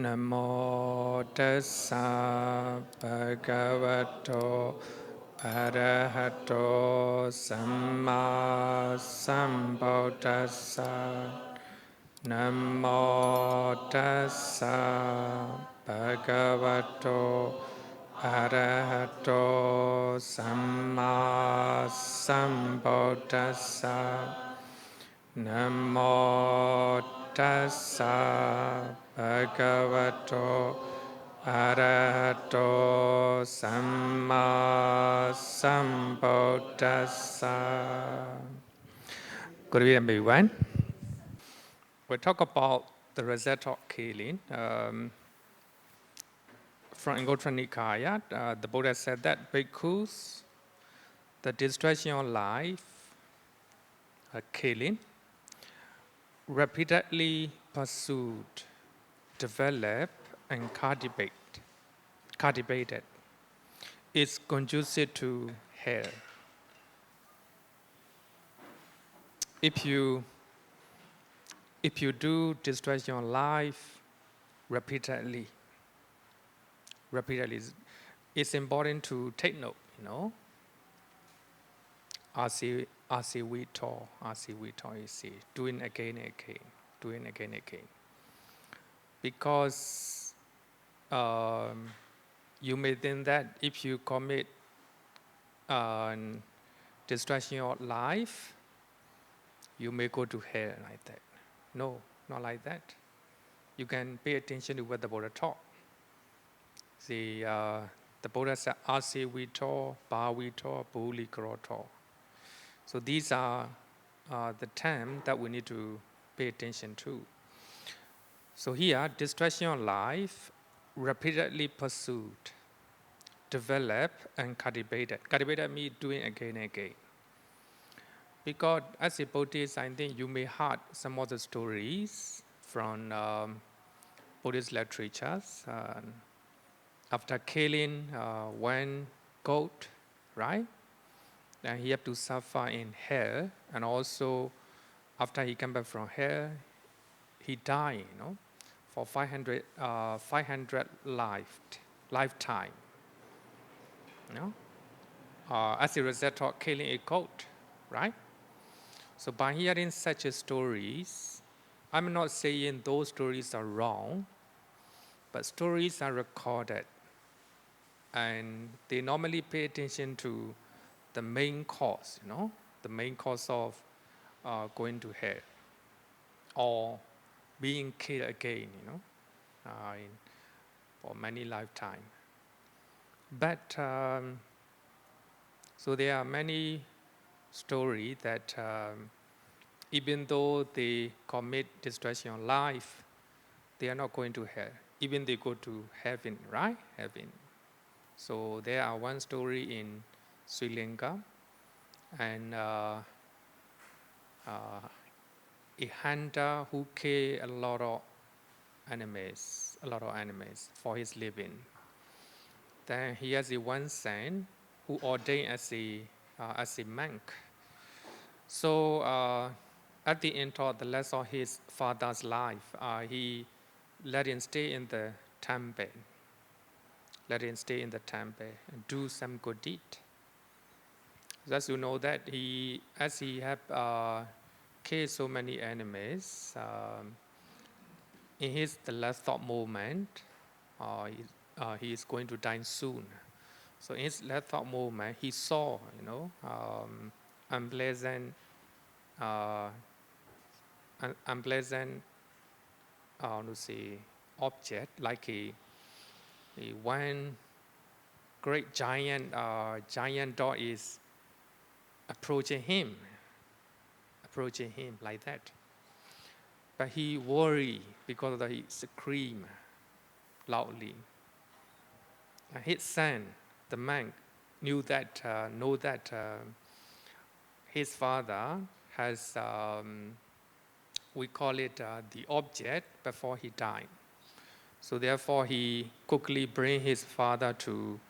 Namo tassa bhagavato arahato samma sambuddhassa. Namo tassa bhagavato arahato samma sambuddhassa. Namo tassa bhagavato arahato samma sambuddhassa. Good evening, everyone. We'll talk about the result of killing. From Anguttara Nikaya, the Buddha said that bhikkhus, the destruction of life, killing, repeatedly pursued, developed, and cultivated, is conducive to hell. If you do destruction of life repeatedly, it's important to take note, Asi Vito, you see, doing again and again. Because you may think that if you commit destruction of life, you may go to hell like that. No, not like that. You can pay attention to what the Buddha taught. See, the Buddha said, Asi Vito, Ba Vito, Buli Kroto. So these are the terms that we need to pay attention to. So here, destruction of life, repeatedly pursued, developed, and cultivated. Cultivated means doing again and again. Because as a Buddhist, I think you may heard some of the stories from Buddhist literatures. After killing one goat, right? And he had to suffer in hell, and also after he came back from hell, he died, for 500 lifetime, as a result of killing a goat, right? So by hearing such stories, I'm not saying those stories are wrong, but stories are recorded, and they normally pay attention to the main cause, the main cause of going to hell or being killed again, for many lifetimes. But so there are many stories that even though they commit destruction of life, they are not going to hell. Even they go to heaven, right? Heaven. So there are one story in Sri Lanka, and a hunter who killed a lot of animals for his living. Then he has one son who ordained as a monk. So at the end of the last of his father's life, he let him stay in the temple. And do some good deed. As you know that as he had killed so many animals, in the last thought moment, he is going to die soon. So in his last thought moment, he saw, unpleasant object, like a one great giant dog is approaching him like that. But he worried because he screamed loudly. And his son, the monk, know that his father has, we call it the object before he died. So therefore, he quickly bring his father to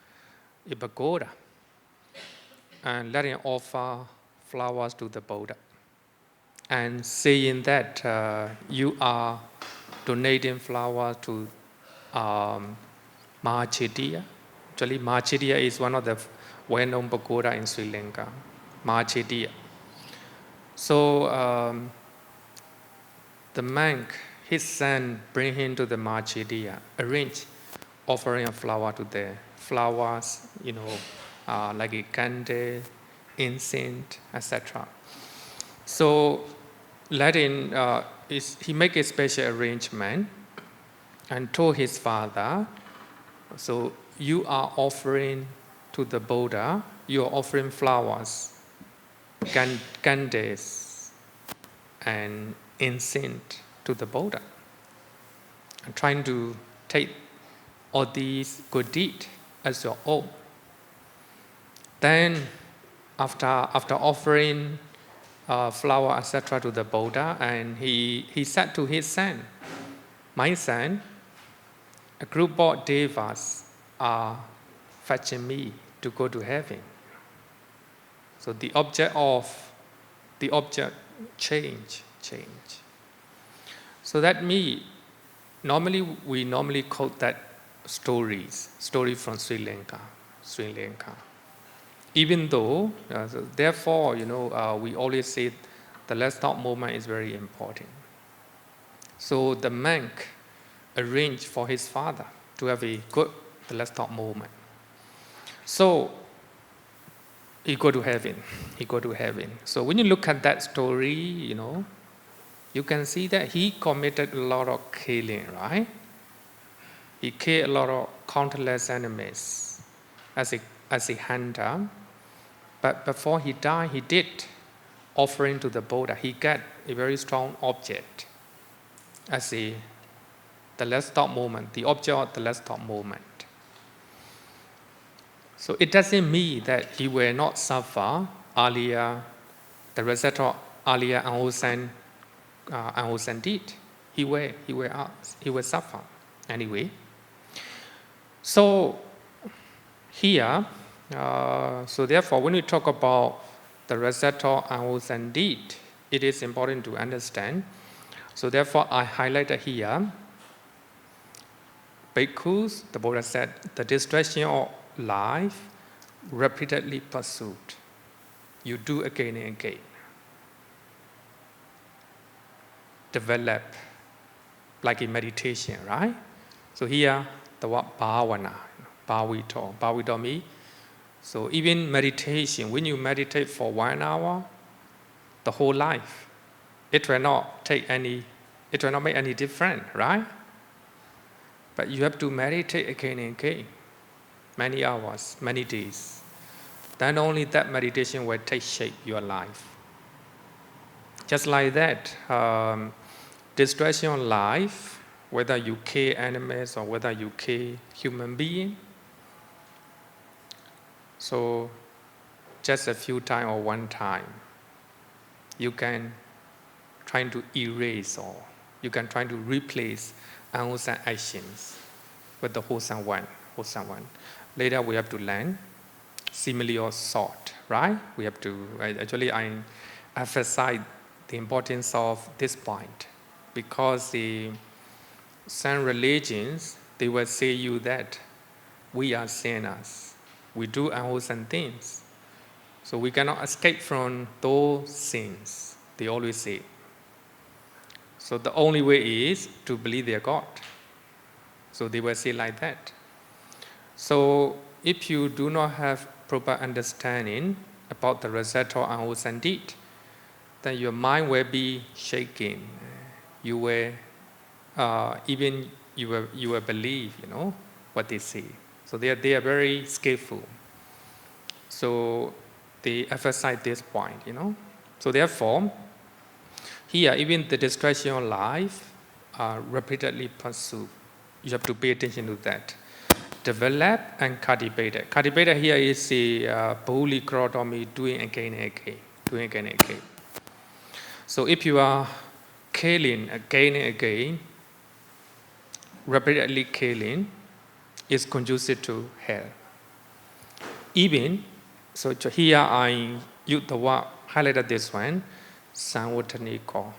a pagoda and let him offer flowers to the Buddha, and saying that you are donating flowers to Mahachetiya. Actually, Mahachetiya is one of the well-known pagoda in Sri Lanka. Mahachetiya. So the monk, his son, bring him to the Mahachetiya, arrange offering a flower to the flowers, like a candle, incense, etc. So he make a special arrangement and told his father, so you are offering to the Buddha, you are offering flowers, candles, and incense to the Buddha. And trying to take all these good deeds as your own. Then, after offering flower, etc., to the Buddha, and he said to his son, "My son, a group of devas are fetching me to go to heaven." So the object change. So that we normally quote that story from Sri Lanka. Even though, therefore, we always say the let's talk moment is very important. So the monk arranged for his father to have a good let's talk moment. So he go to heaven. So when you look at that story, you can see that he committed a lot of killing, right? He killed a lot of countless enemies as a hunter. But before he died, he did offering to the Buddha. He got a very strong object as the let's talk moment, the object of the let's talk moment. So it doesn't mean that he will not suffer earlier, the result of earlier unwholesome deed. He will suffer anyway. So here, so therefore, when we talk about the result of unwholesome deed, it is important to understand. So therefore, I highlighted here, bhikkhus, the Buddha said, the distraction of life repeatedly pursued. You do again and again. Develop like a meditation, right? So here, the word bhavana, bhavito means, so even meditation, when you meditate for 1 hour, the whole life, it will not make any difference, right? But you have to meditate again and again, many hours, many days. Then only that meditation will take shape your life. Just like that, distraction on life, whether you kill animals or whether you kill human being. So just a few times or one time, you can try to erase or you can try to replace unwholesome actions with the wholesome one. Later we have to learn simile or sort, right? We have to, I emphasize the importance of this point because some religions, they will say you that we are sinners. We do unwholesome things. So we cannot escape from those sins, they always say. So the only way is to believe their God. So they will say like that. So if you do not have proper understanding about the result of unwholesome deed, then your mind will be shaking. You will you will believe, what they say. So they are very skillful. So they emphasize this point, So therefore, here even the distraction of life are repeatedly pursued. You have to pay attention to that. Develop and cultivate. Cultivate here is a polychrotomy, doing again and again. So if you are killing again and again, repeatedly killing, is conducive to hell. Even, so here I use the word, highlighted this one, samvataniko.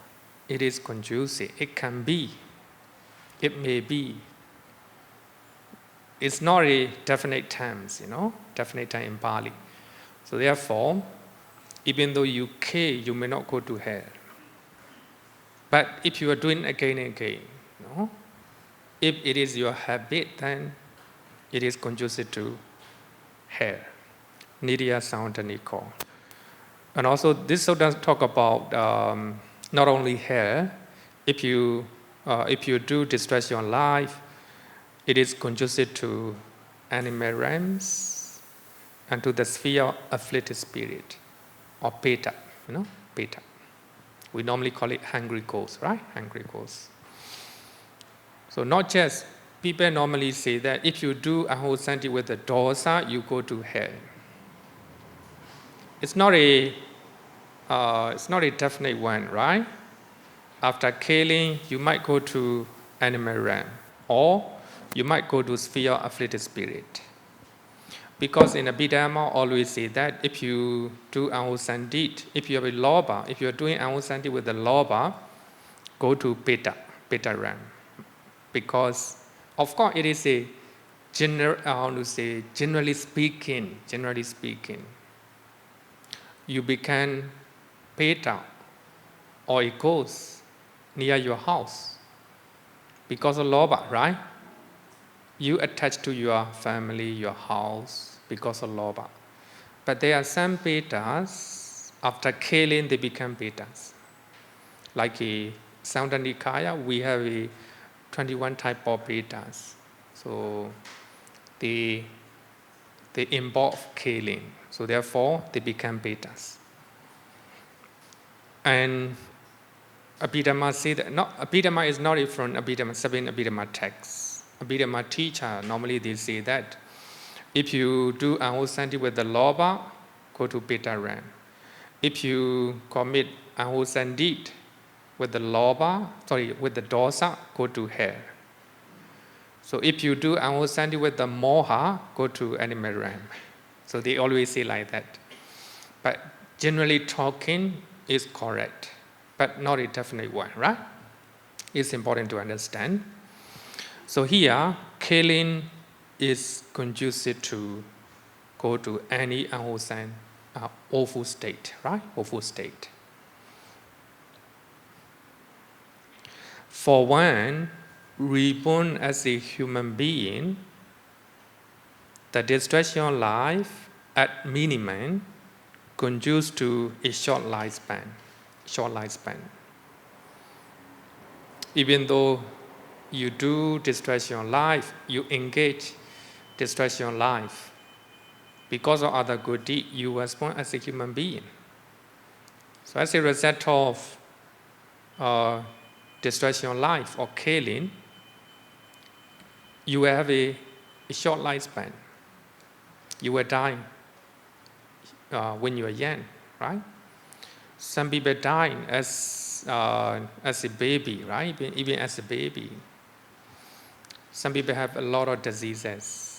It is conducive. It can be, it may be It's not a definite terms, definite term in Pali. So therefore, even though you kill, you may not go to hell. But if you are doing again and again, if it is your habit, then it is conducive to hell. Nidya Saundanika. And also, this also does talk about not only hell. If you do distress your life, it is conducive to animal realms and to the sphere of afflicted spirit, or peta, peta. We normally call it hungry ghost, right? Hungry ghost. So not just, people normally say that if you do ahosanti with the dosa, you go to hell. It's not a definite one, right? After killing, you might go to animal realm, or you might go to sphere of afflicted spirit. Because in Abhidhamma always say that if you do ahosanti, if you have a lobha, if you are doing ahosanti with the lobha, go to peta realm. Because of course it is a generally speaking, you become peta or a ghost near your house because of lobha, right? You attach to your family, your house because of lobha. But there are some petas, after killing they become petas. Like a Saundanikaya, we have a 21 type of petas. So they involve killing. So therefore they become petas. And Abhidhamma say that Abhidhamma is not from Abhidhamma, seven Abhidhamma texts. Abhidhamma teacher normally they say that if you do ahosanti with the lobha, go to peta realm. If you commit ahosanti with the dosa, go to hell. So if you do ahosanti with the moha, go to animal realm. So they always say like that. But generally talking is correct, but not a definite one, right? It's important to understand. So here, killing is conducive to go to any ahosan, awful state, right? Awful state. For one, reborn as a human being, the destruction life at minimum conduces to a short lifespan. Even though you do destruction life, you engage destruction life, because of other good deed, you were born as a human being. So as a result of destruction life or killing, you have a short lifespan. You will die when you are young, right? Some people die as a baby, right? Even as a baby. Some people have a lot of diseases.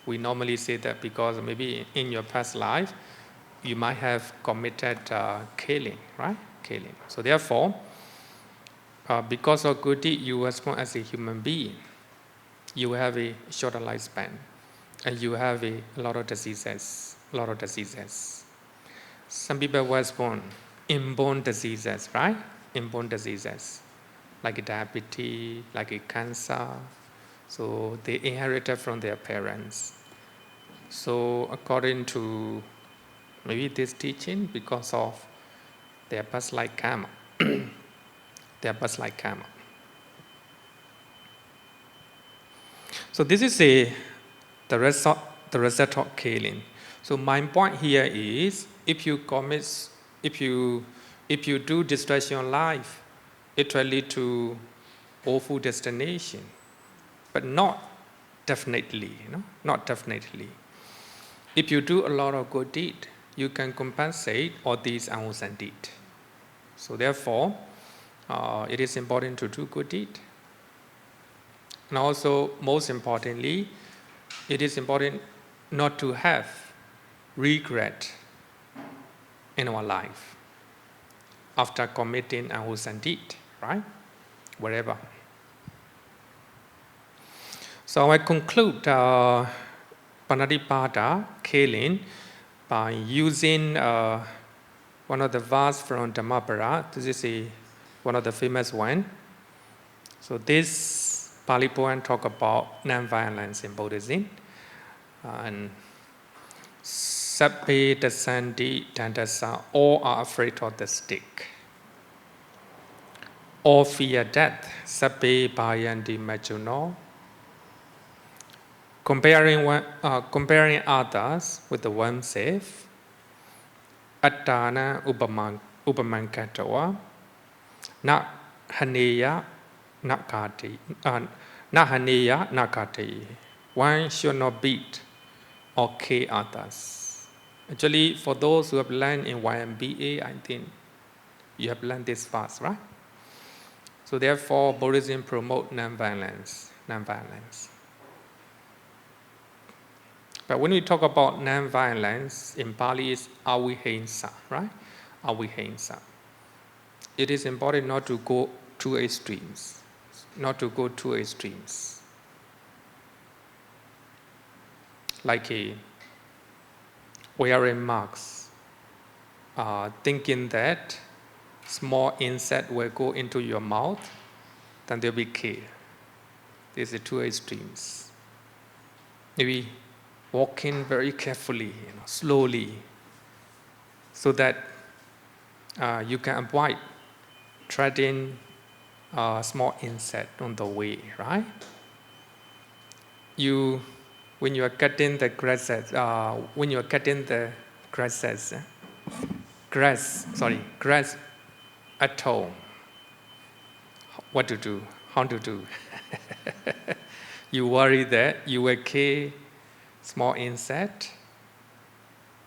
We normally say that because maybe in your past life, you might have committed killing, right? Killing. So therefore, because of good deed, you were born as a human being. You have a shorter lifespan, and you have a lot of diseases. Some people were born inborn diseases, right? Inborn diseases, like diabetes, like cancer. So they inherited from their parents. So according to maybe this teaching, because of their past life karma, So this is the result of killing. So my point here is, if you do destruction life, it will lead to awful destination, but not definitely. Not definitely. If you do a lot of good deed, you can compensate all these unwholesome deed. So therefore, it is important to do good deed. And also, most importantly, it is important not to have regret in our life after committing unwholesome deed, right? Wherever. So I conclude Panadipada killing by using one of the verses from Dhammapara. This is one of the famous one. So this Pali poem talk about non-violence in Buddhism. And Sabbe Dasanti Dandasa, all are afraid of the stick. All fear death. Sabbe Bhayanti Majuno. Comparing others with the oneself. Adinnādāna Upamankatawa. Na haneya nakati. Na haneya nakati. One should not beat or kill others. Actually, for those who have learned in YMBA, I think you have learned this fast, right? So therefore, Buddhism promotes non-violence. But when we talk about non-violence, in Pali is avihimsa, right? Avihimsa. It is important not to go to extremes. Like wearing masks, thinking that small insect will go into your mouth, then they'll be killed. These are two extremes. Maybe walking very carefully, slowly, so that you can avoid treading a small insect on the way, right? When you are cutting the grasses, grass at home, what to do, how to do. You worry that you will kill small insect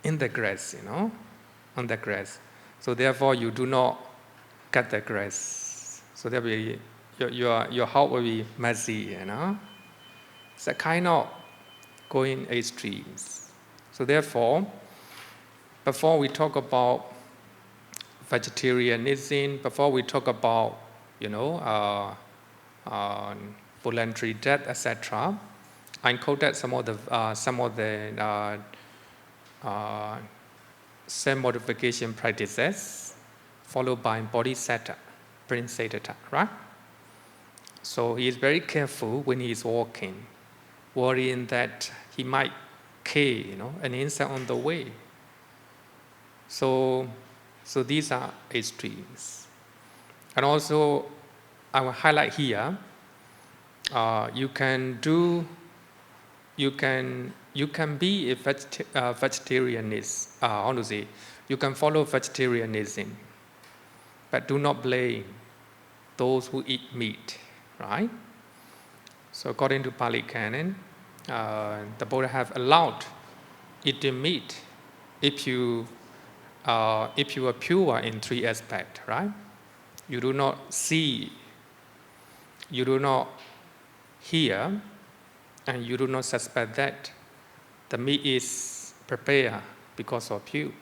in the grass, on the grass. So therefore, you do not cut the grass. So that will your house will be messy, It's a kind of going extremes. So therefore, before we talk about vegetarianism, before we talk about, voluntary death, etc., I quoted some of the self-modification practices followed by Bodhisattva, Prince Siddhartha, right? So he is very careful when he is walking, worrying that he might kill, an insect on the way. So these are extremes. And also, I will highlight here, you can be a vegetarianist. You can follow vegetarianism, but do not blame those who eat meat, right? So according to Pali Canon, the Buddha have allowed eating meat if you are pure in three aspects, right? You do not see, you do not hear, and you do not suspect that the meat is prepared because of you.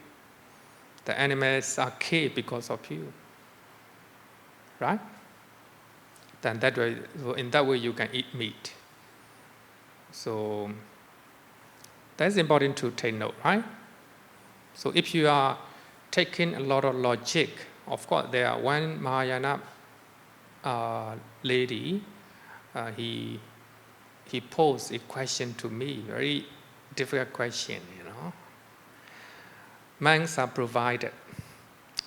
The animals are killed because of you, right? Then in that way you can eat meat. So that's important to take note, right? So if you are taking a lot of logic, of course there are one Mahayana lady, he posed a question to me, very difficult question, Monks are provided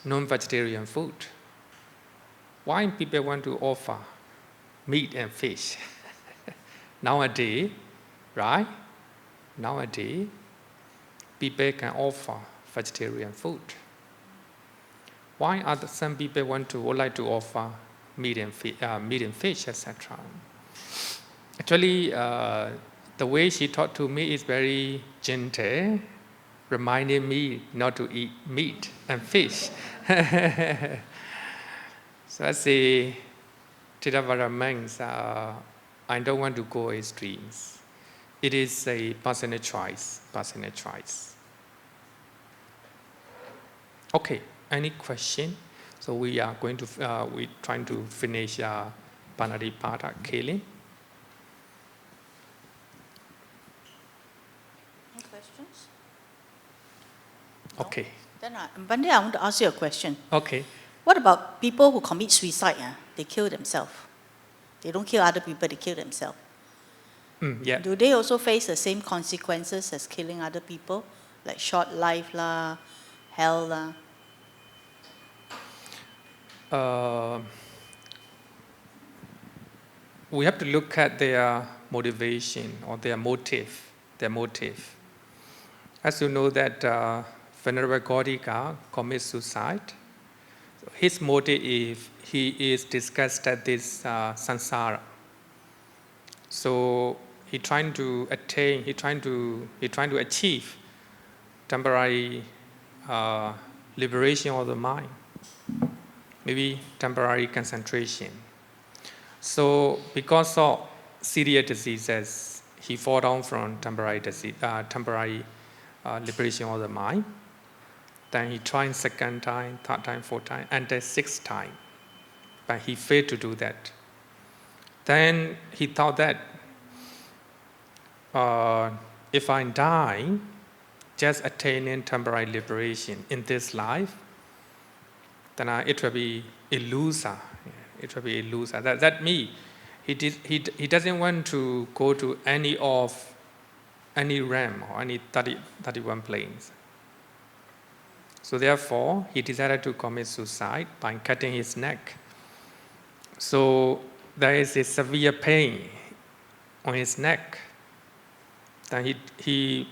non-vegetarian food. Why people want to offer meat and fish? Nowadays, right? Nowadays, people can offer vegetarian food. Why are some people would like to offer meat and fish, etc.? Actually, the way she talked to me is very gentle, reminding me not to eat meat and fish. So I say, Theravada monks, I don't want to go extremes. It is a personal choice. Okay, any question? So we are going to, we're trying to finish Panadipada killing. questions? Okay. Then Bande, I want to ask you a question. Okay. What about people who commit suicide? They kill themselves. They don't kill other people, they kill themselves. Yeah. Do they also face the same consequences as killing other people? Like short life lah, hell lah? We have to look at their motivation or their motive. Their motive. As you know that Venerable Gautama commits suicide. His motive is he is disgusted this samsara. So he trying to attain, he trying to achieve temporary liberation of the mind, maybe temporary concentration. So because of serious diseases, he fall down from temporary liberation of the mind. Then he tried second time, third time, fourth time, and the sixth time. But he failed to do that. Then he thought that if I die, just attaining temporary liberation in this life, then it will be illusory. It will be illusory. That means he doesn't want to go to any realm or any 31 planes. So therefore, he decided to commit suicide by cutting his neck. So there is a severe pain on his neck. Then he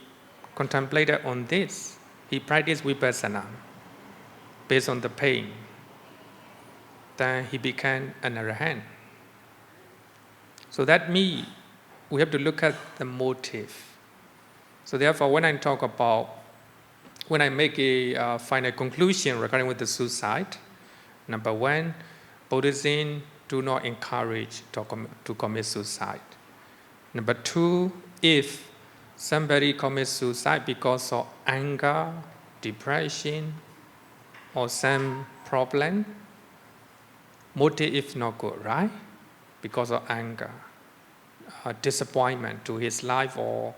contemplated on this. He practiced vipassana based on the pain. Then he became an arahant. So that means we have to look at the motive. So therefore, when I make a final conclusion regarding with the suicide, number one, Buddhism do not encourage to commit suicide. Number two, if somebody commits suicide because of anger, depression, or some problem, motive is not good, right? Because of anger, disappointment to his life or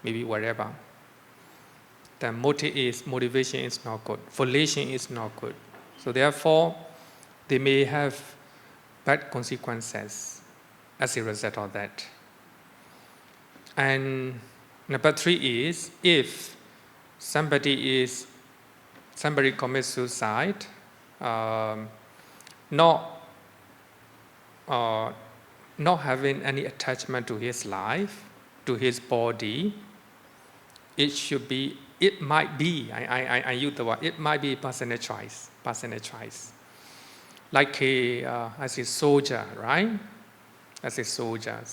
maybe whatever. The motivation is not good. Volition is not good. So therefore, they may have bad consequences as a result of that. And number three is, if somebody commits suicide, not having any attachment to his life, to his body, it might be, I use the word, it might be personal choice. Like as a soldier, right? As a soldier.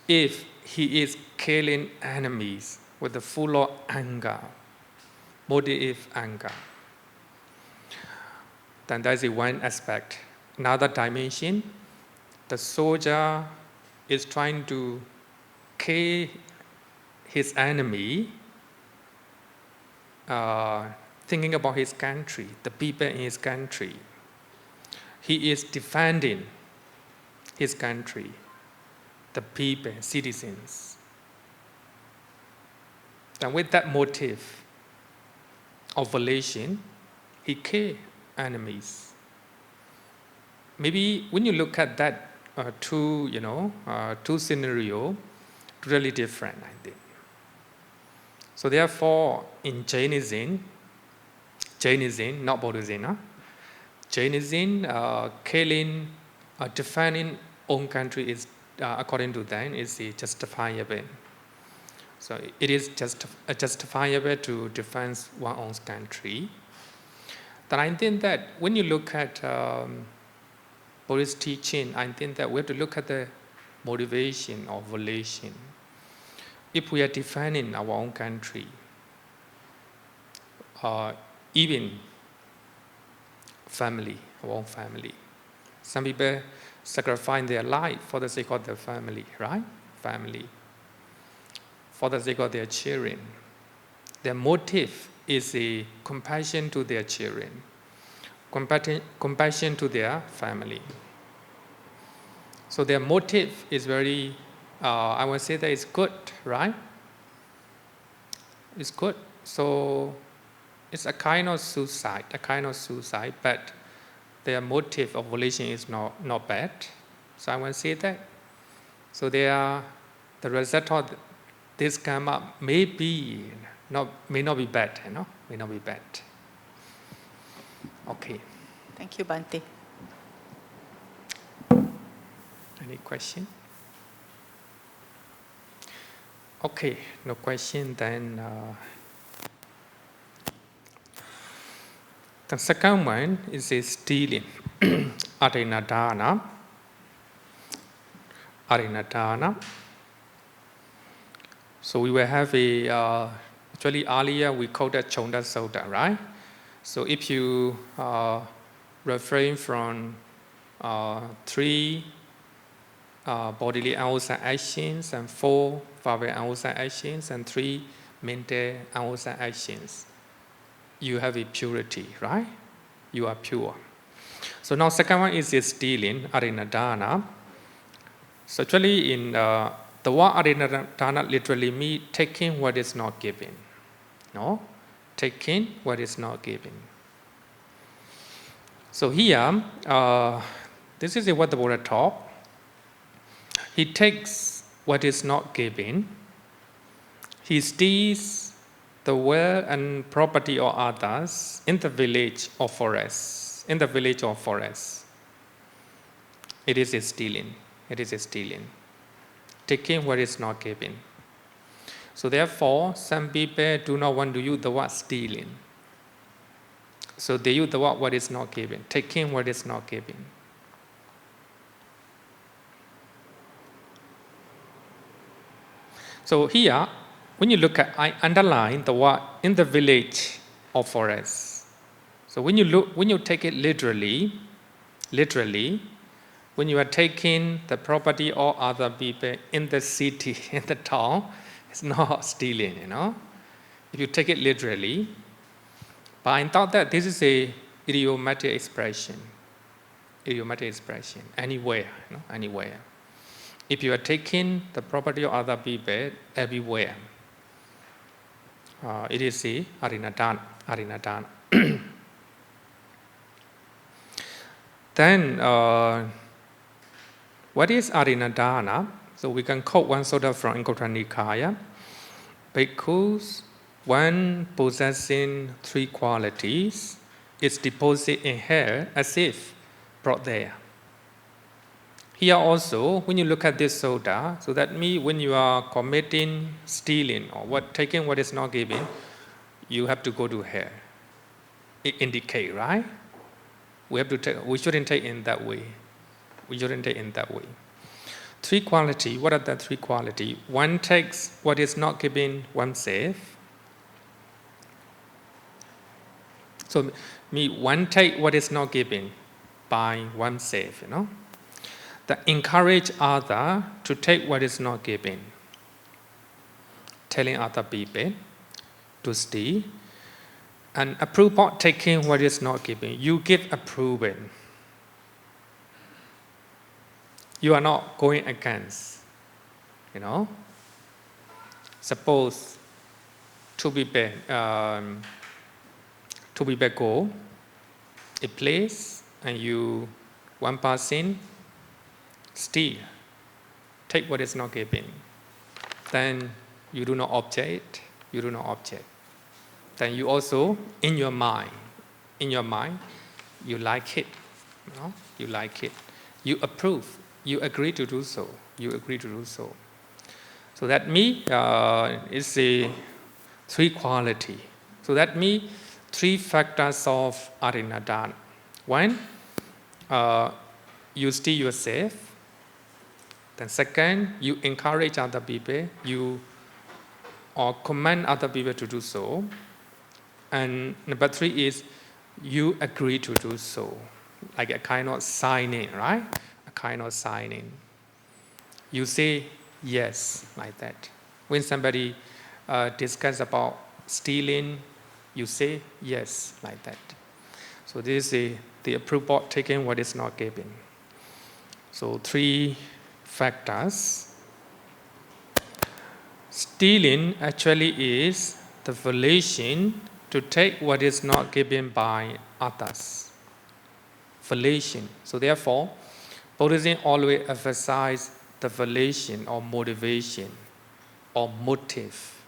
If he is killing enemies with the full of anger, motive anger, then that is one aspect. Another dimension, the soldier is trying to kill his enemy, thinking about his country, the people in his country. He is defending his country, the people, citizens. And with that motive of volition, he kills enemies. Maybe when you look at that two scenarios, really different, I think. So therefore, in Jainism, not Buddhism, Jainism, killing, defending own country is, according to them, is justifiable. So it is justifiable to defend one's own country. Then I think that when you look at Buddhist teaching, I think that we have to look at the motivation or volition. If we are defending our own country, even family, our own family, some people sacrifice their life for the sake of their family, right? Family. For the sake of their children. Their motive is a compassion to their children, compassion to their family. So their motive is very, I would say that it's good, right? It's good. So it's a kind of suicide, but their motive of volition is not bad. So I want to say that. So the result of this karma may not be bad, may not be bad. Okay. Thank you, Bhante. Any question? Okay, no question. Then the second one is a stealing, adinnādāna. Adinnādāna. So we will have actually earlier we called that Chonda Sutta, right? So if you refrain from 3 bodily outside actions and 4 verbal outside actions and 3 mental outside actions, you have a purity, right? You are pure. So now second one is stealing, adinnādāna. So actually in the word adinnādāna literally means taking what is not given. No? Taking what is not given. So here, this is what the Buddha taught. He takes what is not given. He steals the wealth and property of others in the village or forest. In the village or forest. It is a stealing. It is a stealing. Taking what is not given. So therefore, some people do not want to use the word stealing. So they use the word what is not given. Taking what is not given. So here, when you look at, I underline the word in the village or forest. So when you take it literally, when you are taking the property of other people in the city, in the town, it's not stealing, If you take it literally, but I thought that this is a idiomatic expression. Anywhere, anywhere. If you are taking the property of other people everywhere, it is a adinnādāna. Then, what is adinnādāna? So we can quote one sutta from Anguttara Nikaya. Bhikkhus, one possessing 3 qualities, is deposited in hell as if brought there. Here also, when you look at this sutta, so that means when you are committing stealing or taking what is not given, you have to go to hell. It indicates, right? We shouldn't take in that way. 3 qualities. What are the 3 qualities? One takes what is not given oneself. So, one take what is not given by oneself, That encourage other to take what is not given. Telling other people to steal. And approve of taking what is not given. You give approval. You are not going against, Suppose 2 people go a place and one person steal, take what is not given. Then you do not object. Then you also, in your mind, you like it. You like it. You approve. You agree to do so. So that means it's a 3 quality. So that means 3 factors of adinnādāna. One, you steal yourself. Then second, you encourage other people. Or command other people to do so. And number 3 is you agree to do so. Like a kind of signing, right? A kind of signing. You say yes, like that. When somebody discusses about stealing, you say yes, like that. So this is the approval of taking what is not given. So 3 factors. Stealing actually is the volition to take what is not given by others. Volition. So therefore, Buddhism always emphasizes the volition or motivation or motive.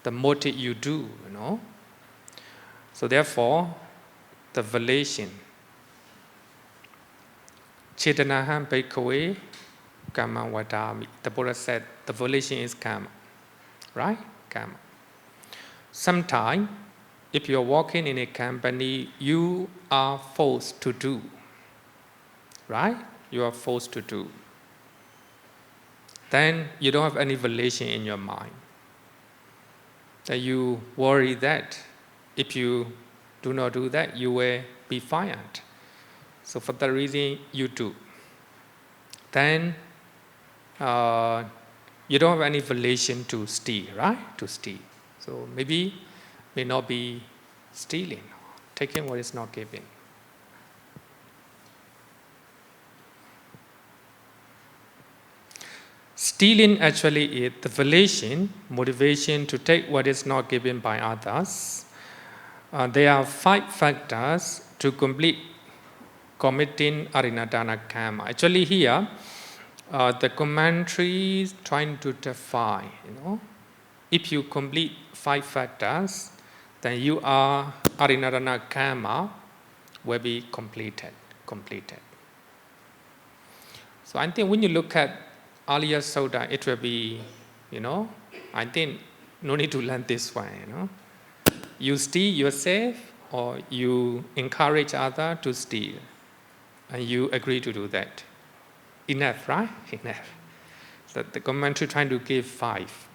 The motive you do, So therefore, the volition. Chetanaham bhikkhave karma vadami. The Buddha said the volition is karma. Right? Karma. Sometimes, if you are walking in a company, you are forced to do. Right? You are forced to do. Then you don't have any volition in your mind. That you worry that if you do not do that, you will be fired. So for that reason, you do. Then you don't have any volition to steal, right? To steal. So maybe may not be stealing, taking what is not given. Stealing actually is the volition, motivation to take what is not given by others. There are 5 factors to complete committing adinnādāna karma. Actually here, the commentary is trying to define, if you complete 5 factors, then you are adinnādāna karma will be completed. So I think when you look at earlier sutta, it will be, I think no need to learn this one, You steal yourself or you encourage others to steal. And you agree to do that. Enough, right? Enough. So the commentary trying to give 5.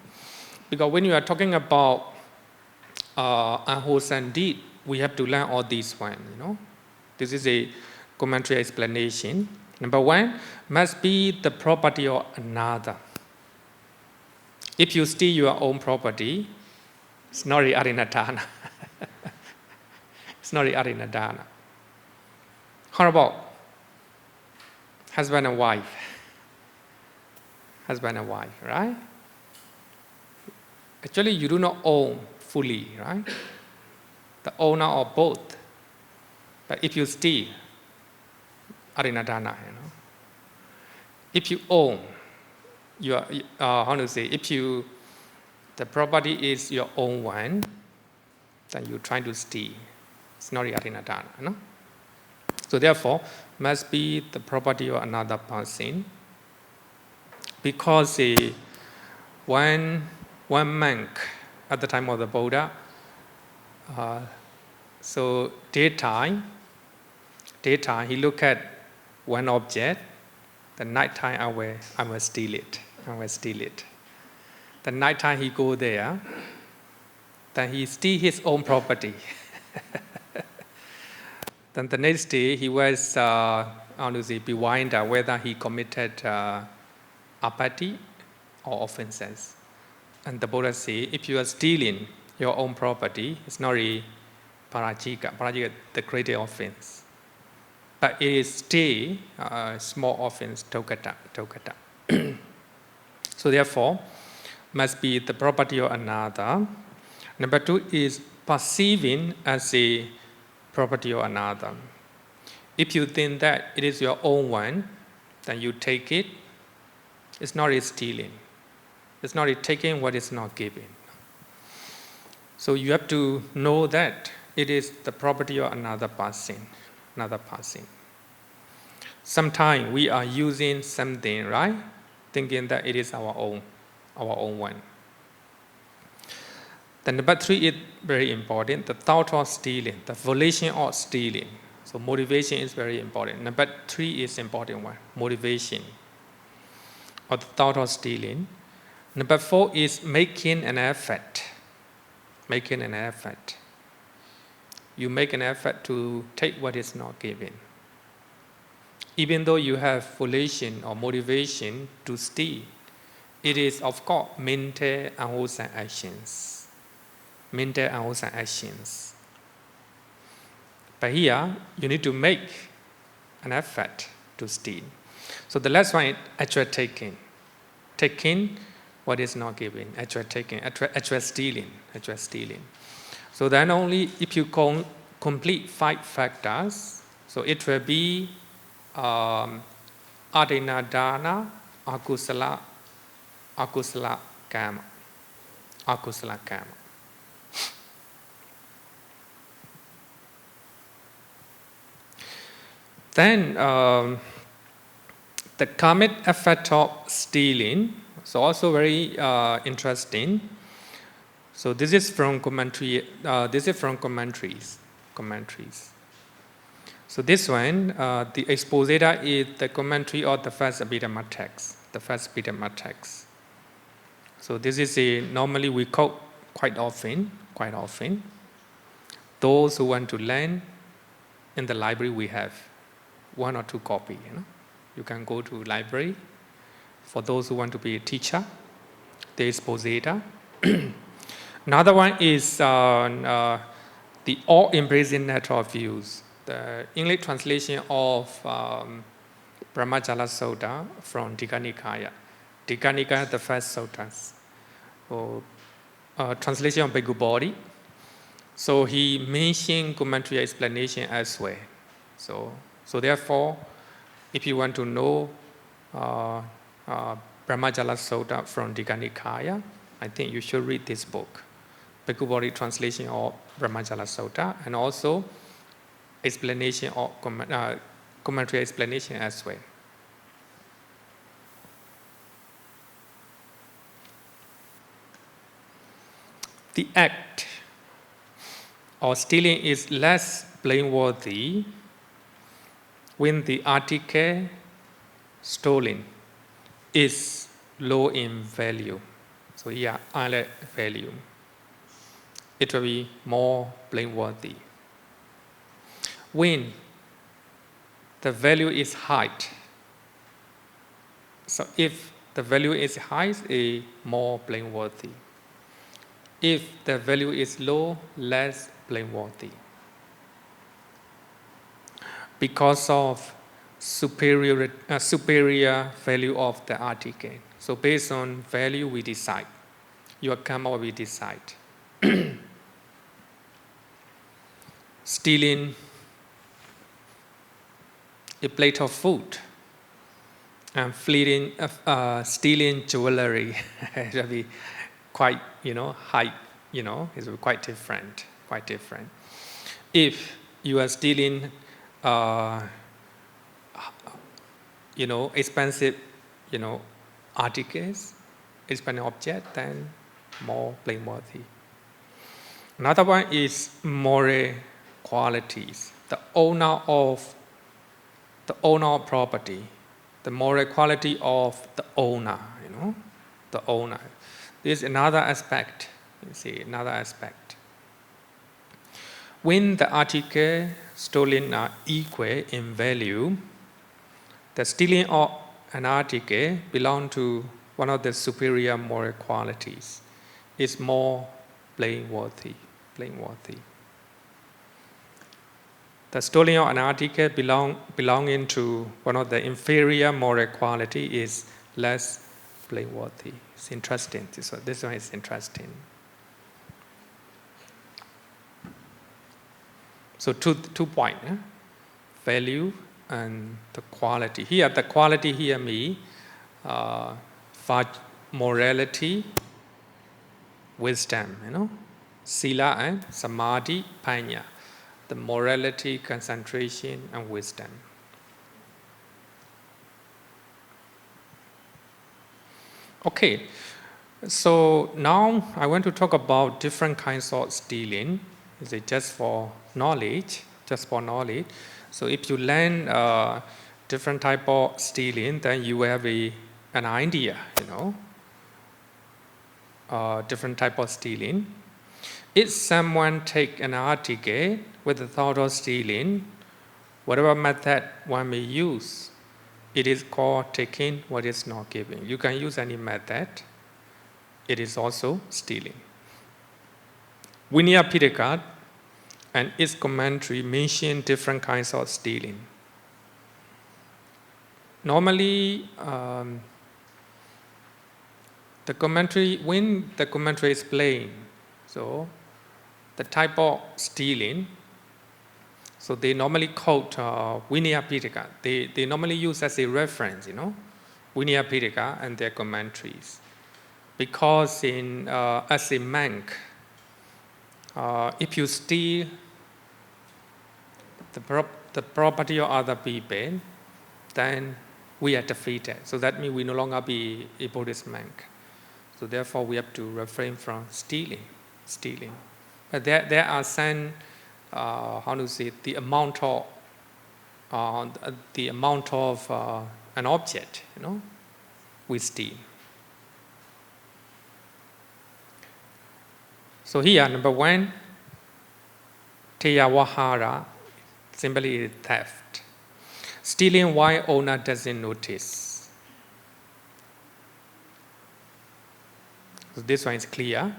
Because when you are talking about unwholesome deed, we have to learn all these one, This is a commentary explanation. Number 1, must be the property of another. If you steal your own property, it's not adinnādāna. It's not adinnādāna. How about husband and wife? Husband and wife, right? Actually, you do not own fully, right? The owner of both. But if you steal, adinnādāna, If you own, if the property is your own one, then you try to steal. It's not adinnādāna, So therefore, must be the property of another person. Because one monk at the time of the Buddha, so daytime he look at one object. The nighttime I will steal it. The nighttime he go there, then he steal his own property. Then the next day he was bewildered whether he committed apathy or offenses. And the Buddha say, if you are stealing your own property, it's not a parajika. Parajika is the greater offense. But it is still a small offense, tokata. So therefore, must be the property of another. Number 2 is perceiving as a property of another. If you think that it is your own one, then you take it. It's not a stealing. It's not a taking what is not given. So you have to know that it is the property of another person. Sometimes we are using something, right? Thinking that it is our own one. Then number 3 is very important, the thought of stealing, the volition of stealing. So motivation is very important. Number 3 is important one, motivation or the thought of stealing. Number 4 is making an effort. You make an effort to take what is not given. Even though you have volition or motivation to steal, it is of course mental unwholesome actions. But here, you need to make an effort to steal. So the last one is actual taking. Taking what is not giving, actual taking, actual stealing, So then only if you complete 5 factors, so it will be adinnādāna, akusala karma. Then the karmic effect of stealing is also very interesting. So this is from commentary. Commentaries. So this one, the expositor is the commentary of the first Abhidhamma text. So this is normally we quote quite often. Those who want to learn, in the library we have 1 or 2 copies. You can go to library. For those who want to be a teacher, the expositor. Another one is the all-embracing nature of views. The English translation of Brahmajala Sutta from Digha Nikaya. Digha Nikaya, the first suttas. Translation of Bhikkhu Bodhi. So he mentioned commentary explanation as well. So therefore, if you want to know Brahmajala Sutta from Digha Nikaya, I think you should read this book. Bhikkhu Bodhi translation of Brahmajala Sutta, and also explanation of commentary explanation as well. The act of stealing is less blameworthy when the article stolen is low in value. So here, other value. It will be more blameworthy. When the value is high, so if the value is high, it's more blameworthy. If the value is low, less blameworthy. Because of superior value of the article. So based on value, we decide. Your karma, we decide. Stealing a plate of food and stealing jewelry it will be quite, high, it's quite different. If you are stealing, expensive, articles, expensive object, then more blameworthy. Another one is moral qualities. The owner of property, the moral quality of the owner, the owner. This is another aspect. When the article stolen are equal in value, the stealing of an article belong to one of the superior moral qualities. Is more blameworthy. The stealing of an article belonging to one of the inferior moral quality is less blameworthy. It's interesting. This one is interesting. So two points, value and the quality. Here, the quality here means morality, wisdom, Sīla and Samadhi, Panya. The morality, concentration, and wisdom. Okay, so now I want to talk about different kinds of stealing. Is it just for knowledge? So if you learn different type of stealing, then you will have an idea, different type of stealing. If someone take an article with the thought of stealing, whatever method one may use, it is called taking what is not giving. You can use any method. It is also stealing. Vinaya Pitaka and its commentary mention different kinds of stealing. Normally, The commentary, when the commentary is playing, so the type of stealing, so they normally quote Vinaya Pitaka. They normally use as a reference, Vinaya Pitaka and their commentaries. Because as a monk, if you steal the property of other people, then we are defeated. So that means we no longer be a Buddhist monk. So therefore, we have to refrain from stealing. But there are some, the amount of an object, we steal. So here, number one, teyavahara, simply is theft. Stealing while owner doesn't notice. So this one is clear.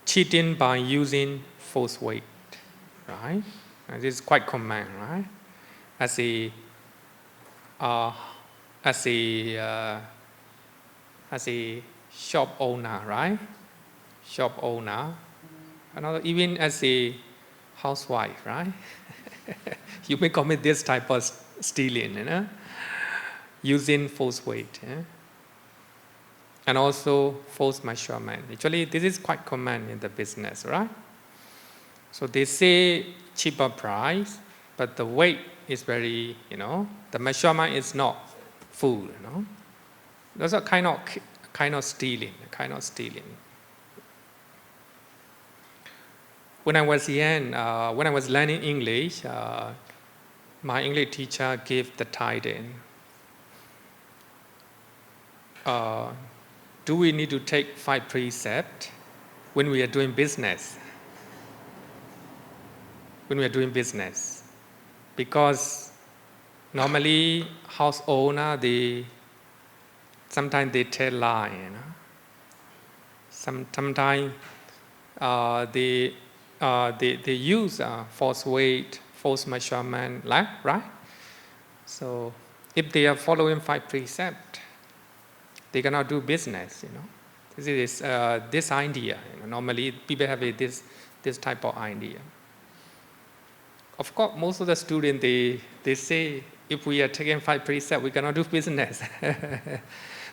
Cheating by using false weight, right? And this is quite common, right? As a shop owner, right? Shop owner, even as a housewife, right? You may commit this type of stealing, using false weight, and also false measurement. Actually, this is quite common in the business, right? So they say cheaper price, but the weight is very, the measurement is not full, Those are kind of stealing. When I was young, when I was learning English, my English teacher gave the title. Do we need to take 5 precepts when we are doing business? Because normally house owner, sometimes they tell lie, Sometimes they use false weight, false measurement, right? So if they are following 5 precepts, they cannot do business, This is this idea. Normally people have this type of idea. Of course, most of the students, they say, if we are taking 5 precepts, we cannot do business.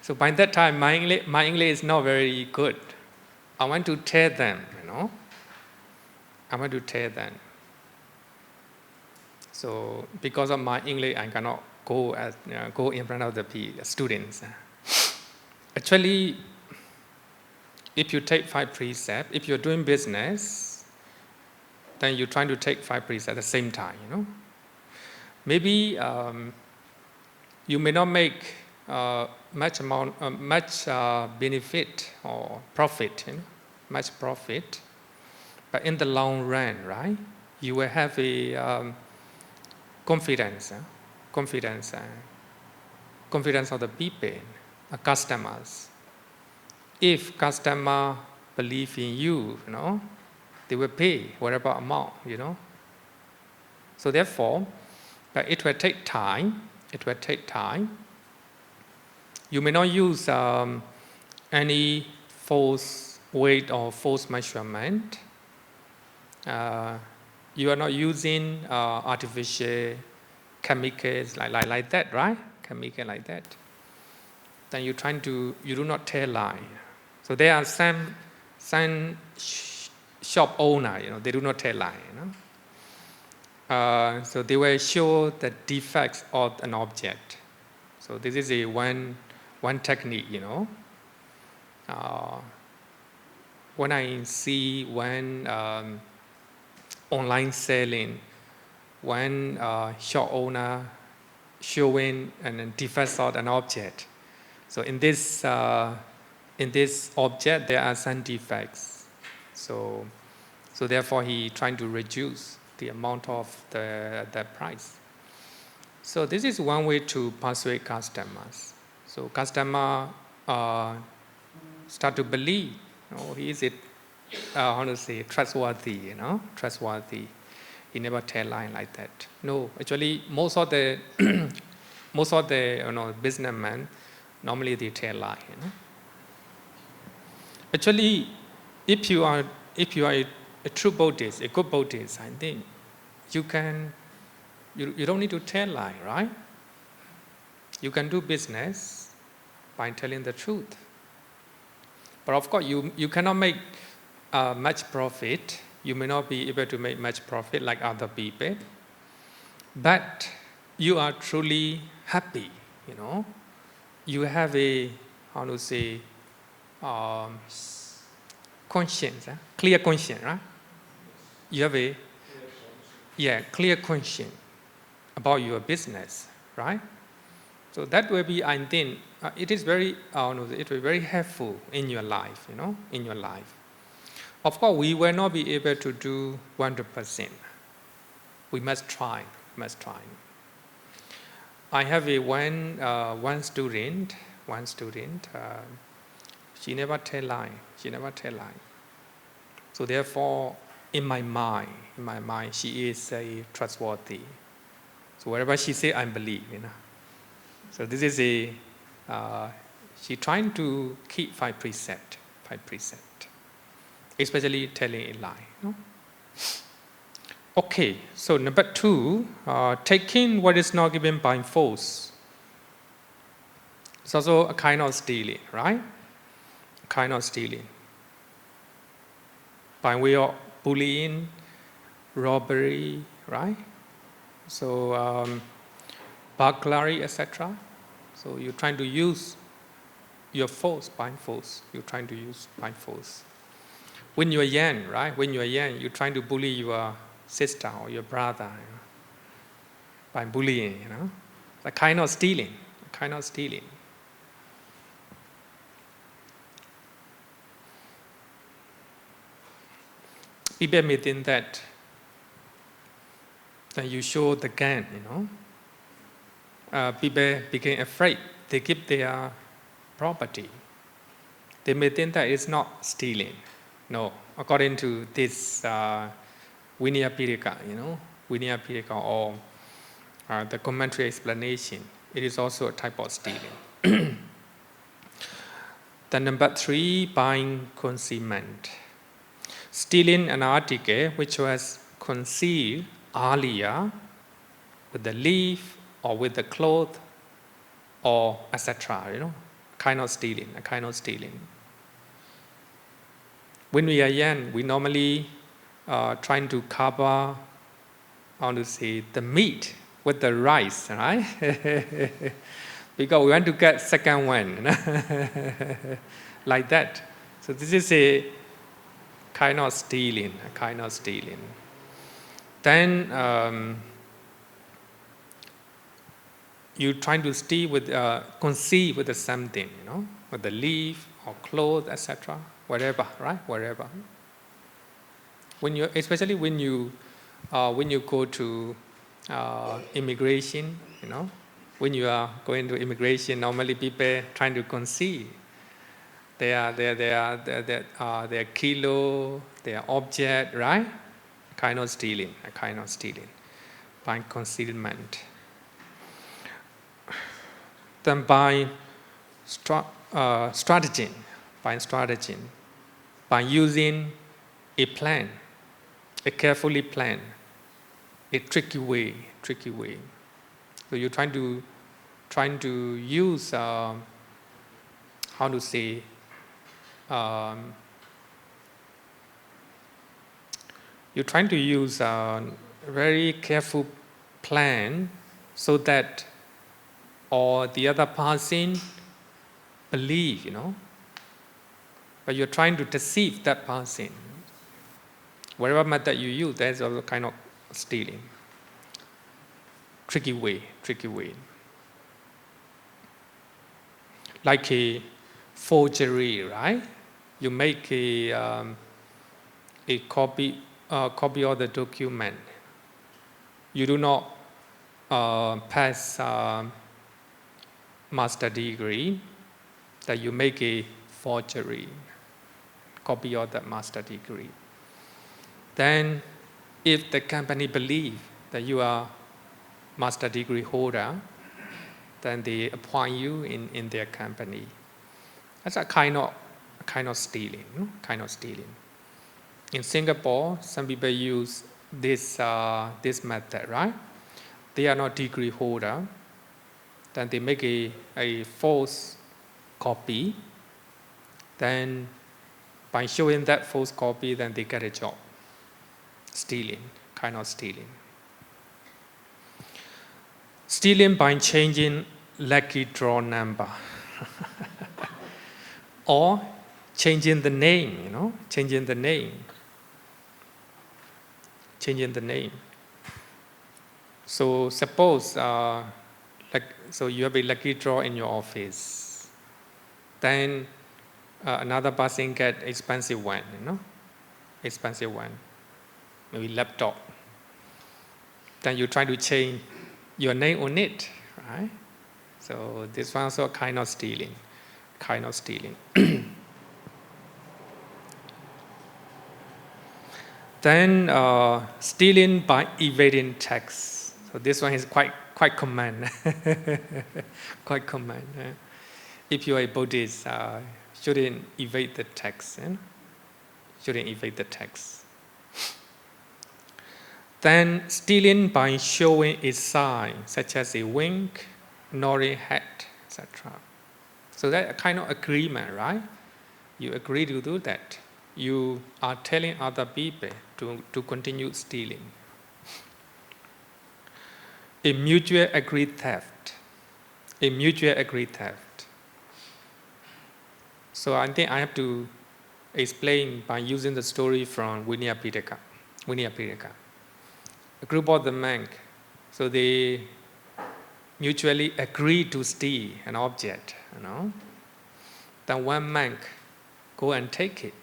So by that time, my English is not very good. I want to tell them, So because of my English, I cannot go in front of the students. Actually, if you take 5 precepts, if you're doing business, then you're trying to take 5 precepts at the same time, Maybe you may not make much benefit or profit, much profit, but in the long run, right, you will have a confidence of the people, customers. If customer believe in you, they will pay whatever amount, So therefore, but it will take time. You may not use any false weight or false measurement. You are not using artificial chemicals like that, right? Chemical like that. Then you do not tell lie. So there are some shop owner, they do not tell lie, So they will show the defects of an object. So this is one technique, When I see one online selling, one shop owner showing an defect of an object. So in this object there are some defects. So therefore he trying to reduce the amount of the price. So this is one way to persuade customers. So customer start to believe, he is trustworthy, trustworthy. He never tell lie like that. No, actually most of the businessmen normally they tell lie, Actually, if you are a true Buddhist, a good Buddhist, I think you don't need to tell lie, right? You can do business by telling the truth. But of course, you cannot make much profit. You may not be able to make much profit like other people. But you are truly happy, you know. You have a, how to say, conscience, clear conscience, right? You have a clear conscience about your business, right? So that will be, I think, it is very, it will be very helpful in your life, you know, in your life. Of course, we will not be able to do 100%. We must try, I have one student, she never tell lie. So therefore, in my mind, she is trustworthy. So whatever she say, I believe, you know. So this is she trying to keep 5 precepts, especially telling a lie. No? Okay, so number 2, taking what is not given by force. It's also a kind of stealing, right? A kind of stealing. By way of bullying, robbery, right? So burglary, etc. So you're trying to use your force, by force. When you're young, right? You're trying to bully your sister or your brother, you know, by bullying, you know. It's a kind of stealing. People may think that you show the gun, you know. People became afraid. They keep their property. They may think that it's not stealing. No, according to this Vinaya Rules, you know, Vinaya Rules or the commentary explanation, it is also a type of stealing. Then number 3, buying concealment. Stealing an article which was concealed earlier with the leaf or with the cloth or etc. You know, a kind of stealing. When we are young, we normally trying to cover, the meat with the rice, right? Because we want to get second one, you know? Like that. So this is a kind of stealing. Then you trying to steal with, conceal with something, you know, with the leaf or cloth, etc. Whatever, right? Whatever. Especially when you go to immigration, you know, when you are going to immigration, normally people trying to conceal their kilo, their object, right? A kind of stealing, by concealment. Then by strategy, by using a plan, a carefully planned, a tricky way. So you're trying to use you're trying to use a very careful plan so that all the other person believe, you know. But you're trying to deceive that person. Whatever method you use, that's also kind of stealing. Tricky way. Like a forgery, right? You make a copy of the document. You do not pass master degree, that you make a forgery, copy of the master degree. Then, if the company believe that you are master degree holder, then they appoint you in their company. That's a kind kind of stealing, kind of stealing. In Singapore, some people use this method, right? They are not degree holder, then they make a false copy, then by showing that false copy, then they get a job. Stealing, kind of stealing. Stealing by changing lucky draw number. Or changing the name, changing the name. Changing the name. So suppose, so you have a lucky draw in your office. Then another person get expensive one, expensive one, maybe laptop. Then you try to change your name on it, right? So this one also kind of stealing, kind of stealing. Then stealing by evading tax. So this one is quite common, quite common. If you are a Buddhist, shouldn't evade the tax. Shouldn't evade the tax. Then stealing by showing a sign, such as a wink, nodding head, etc. So that a kind of agreement, right? You agree to do that. You are telling other people to continue stealing. A mutual agreed theft. A mutual agreed theft. So I think I have to explain by using the story from Vinaya Pitaka. A group of the monks, so they mutually agree to steal an object, Then one monk go and take it.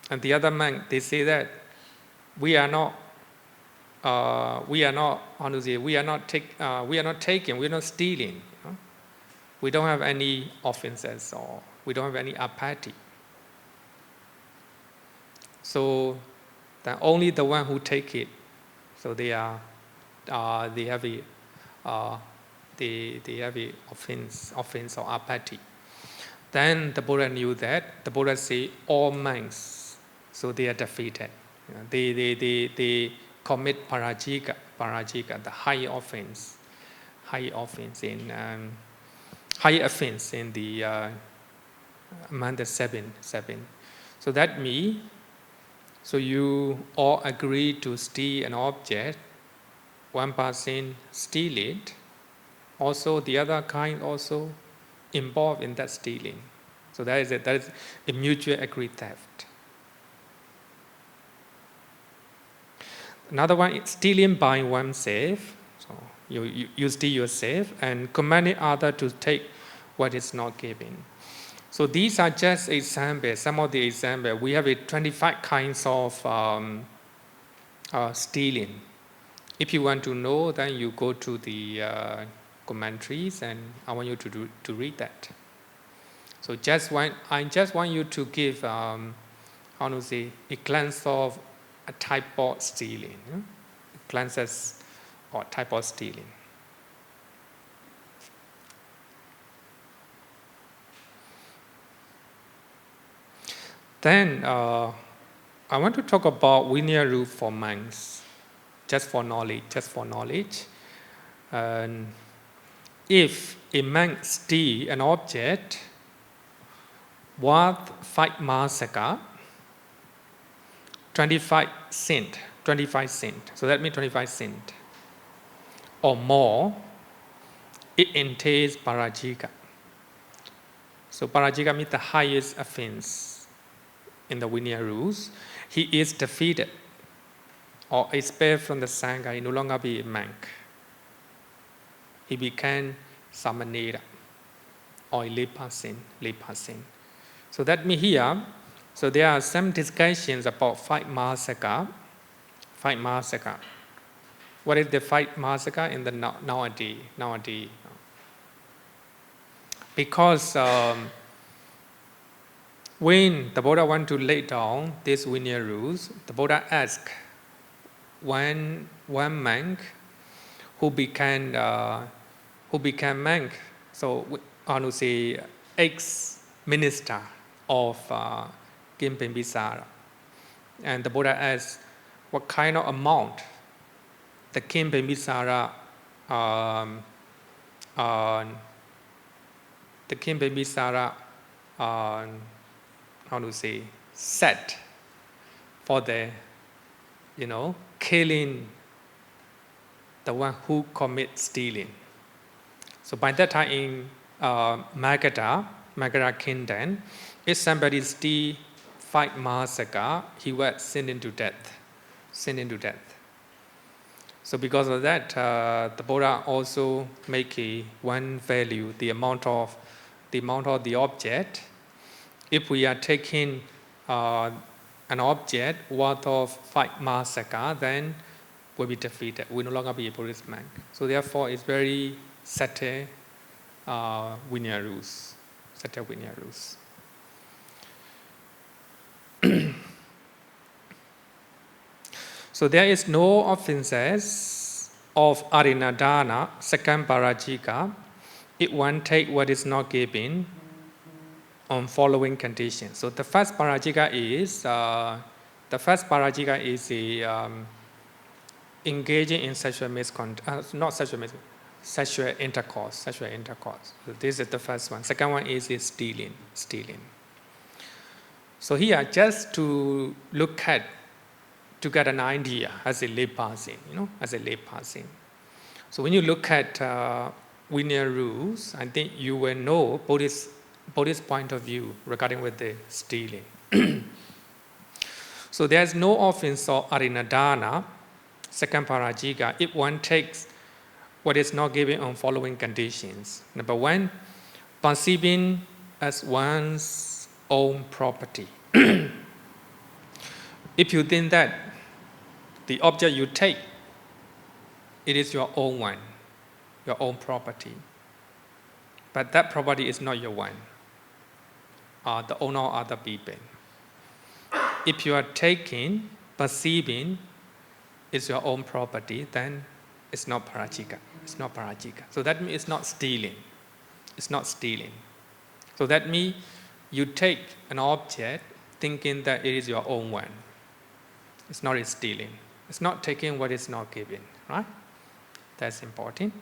And the other monk, they say that we are not taking, we are not stealing. We don't have any offenses or we don't have any apathy. So then only the one who take it, so they have a offense or apathy. Then the Buddha knew that. The Buddha say all monks, so they are defeated. They commit parajika, the high offense in the among the seven. So that means, so you all agree to steal an object. One person steal it. Also, the other kind also involved in that stealing. So that is a mutual agreed theft. Another one is stealing by oneself. So you steal yourself and commanding others to take what is not given. So these are just examples, some of the examples. We have 25 kinds of stealing. If you want to know, then you go to the commentaries, and I want you to read that. So I just want you to give, a glance of a type of stealing. Glances or type of stealing. Then I want to talk about Vinaya Rules for monks, just for knowledge. And if a monk steals an object worth 5 masaka, 25 cents, so that means 25 cents or more, it entails parajika. So parajika means the highest offense in the Vinaya Rules. He is defeated or expelled from the Sangha. He no longer be a monk. He became samanera or a lay person. So that means here, so there are some discussions about 5 masaka. What is the 5 masaka in the nowadays? Because when the Buddha want to lay down these Vinaya Rules, the Buddha asked one monk who became monk, so I want to say ex-minister of Kim Bimbisara. And the Buddha asked, what kind of amount the Kim Bimbisara set for the, killing the one who commits stealing. So by that time in Magadha kingdom, if somebody steal 5 masaka, he was sent into death. So because of that, the Buddha also make one value, the amount of the object. If we are taking an object worth of 5 masaka, then will be defeated. We no longer be a Buddhist monk. So therefore, it's very subtle Vinaya rules. Subtle Vinaya rules. So there is no offenses of adinnādāna, second parajika, if one take what is not given on following conditions. So the first parajika is engaging in sexual sexual intercourse. So this is the first one. Second one is stealing. So here, just to look at, to get an idea as a lay person, So when you look at Vinaya rules, I think you will know Buddhist point of view regarding with the stealing. So there's no offense of adinnādāna, second parajika, if one takes what is not given on following conditions. Number one, perceiving as one's own property. If you think that the object you take, it is your own one, your own property, but that property is not your one, the owner of other people. If you are perceiving is your own property, then it's not parajika. So that means it's not stealing. So that means you take an object thinking that it is your own one. It's not stealing. It's not taking what is not given, right? That's important.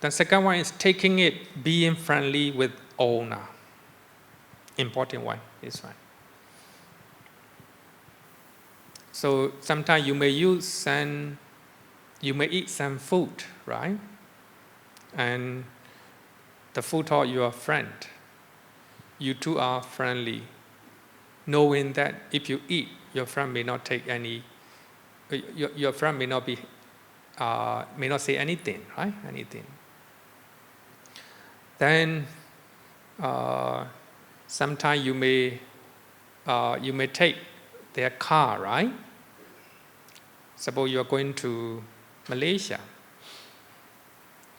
The second one is taking it, being friendly with owner. Important one, this one. So sometimes you may eat some food, right? And the food of your friend, you two are friendly, knowing that if you eat, your friend may not take any. Your friend may not say anything, right? Then sometimes you may take their car, right? Suppose you are going to Malaysia,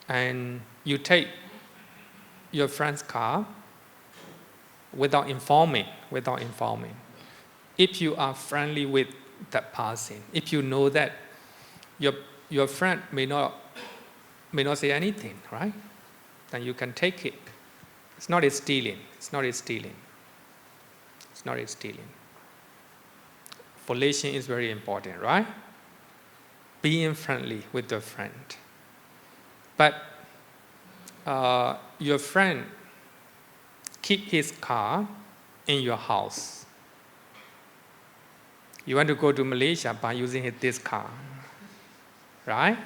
and you take your friend's car without informing. If you are friendly with that person, if you know that your friend may not say anything, right? Then you can take it. It's not stealing. Relation is very important, right? Being friendly with your friend. But your friend keep his car in your house. You want to go to Malaysia by using this car, right?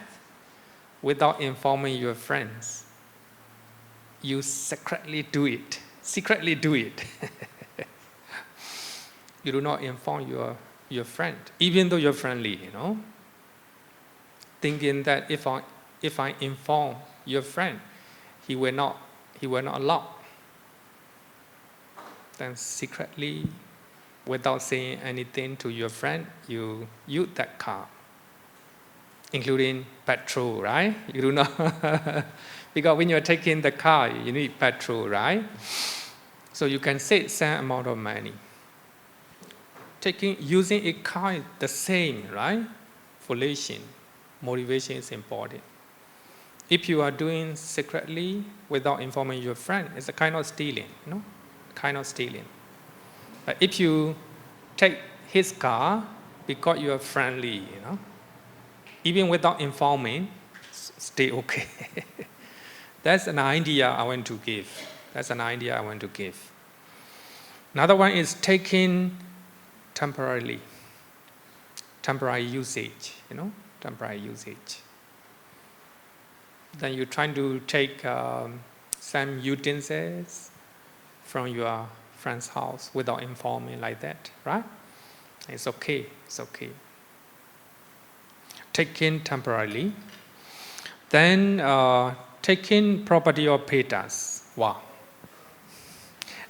Without informing your friends. You secretly do it. You do not inform your friend, even though you're friendly, thinking that if I inform your friend, he will not allow. Then secretly, without saying anything to your friend, you use that car, including petrol, right? You do not, because when you're taking the car, you need petrol, right? So you can save some amount of money. Using a car is the same, right? Relation, motivation is important. If you are doing secretly without informing your friend, it's a kind of stealing, But if you take his car because you are friendly, even without informing, stay okay. That's an idea I want to give. Another one is taking temporary usage, temporary usage. Then you're trying to take some utensils from your friend's house without informing like that, right? It's okay. Taking temporarily. Then taking property of Petas. Wow.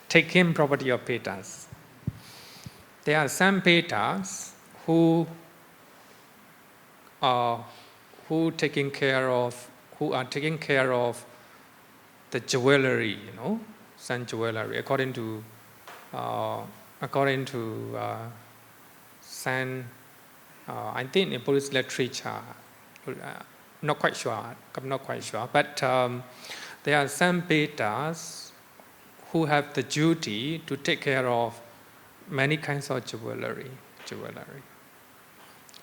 Taking property of Petas. There are some Petas who are taking care of the jewelry, some jewelry, according to some, I think in Buddhist literature, I'm not quite sure, but there are some Petas who have the duty to take care of many kinds of jewelry.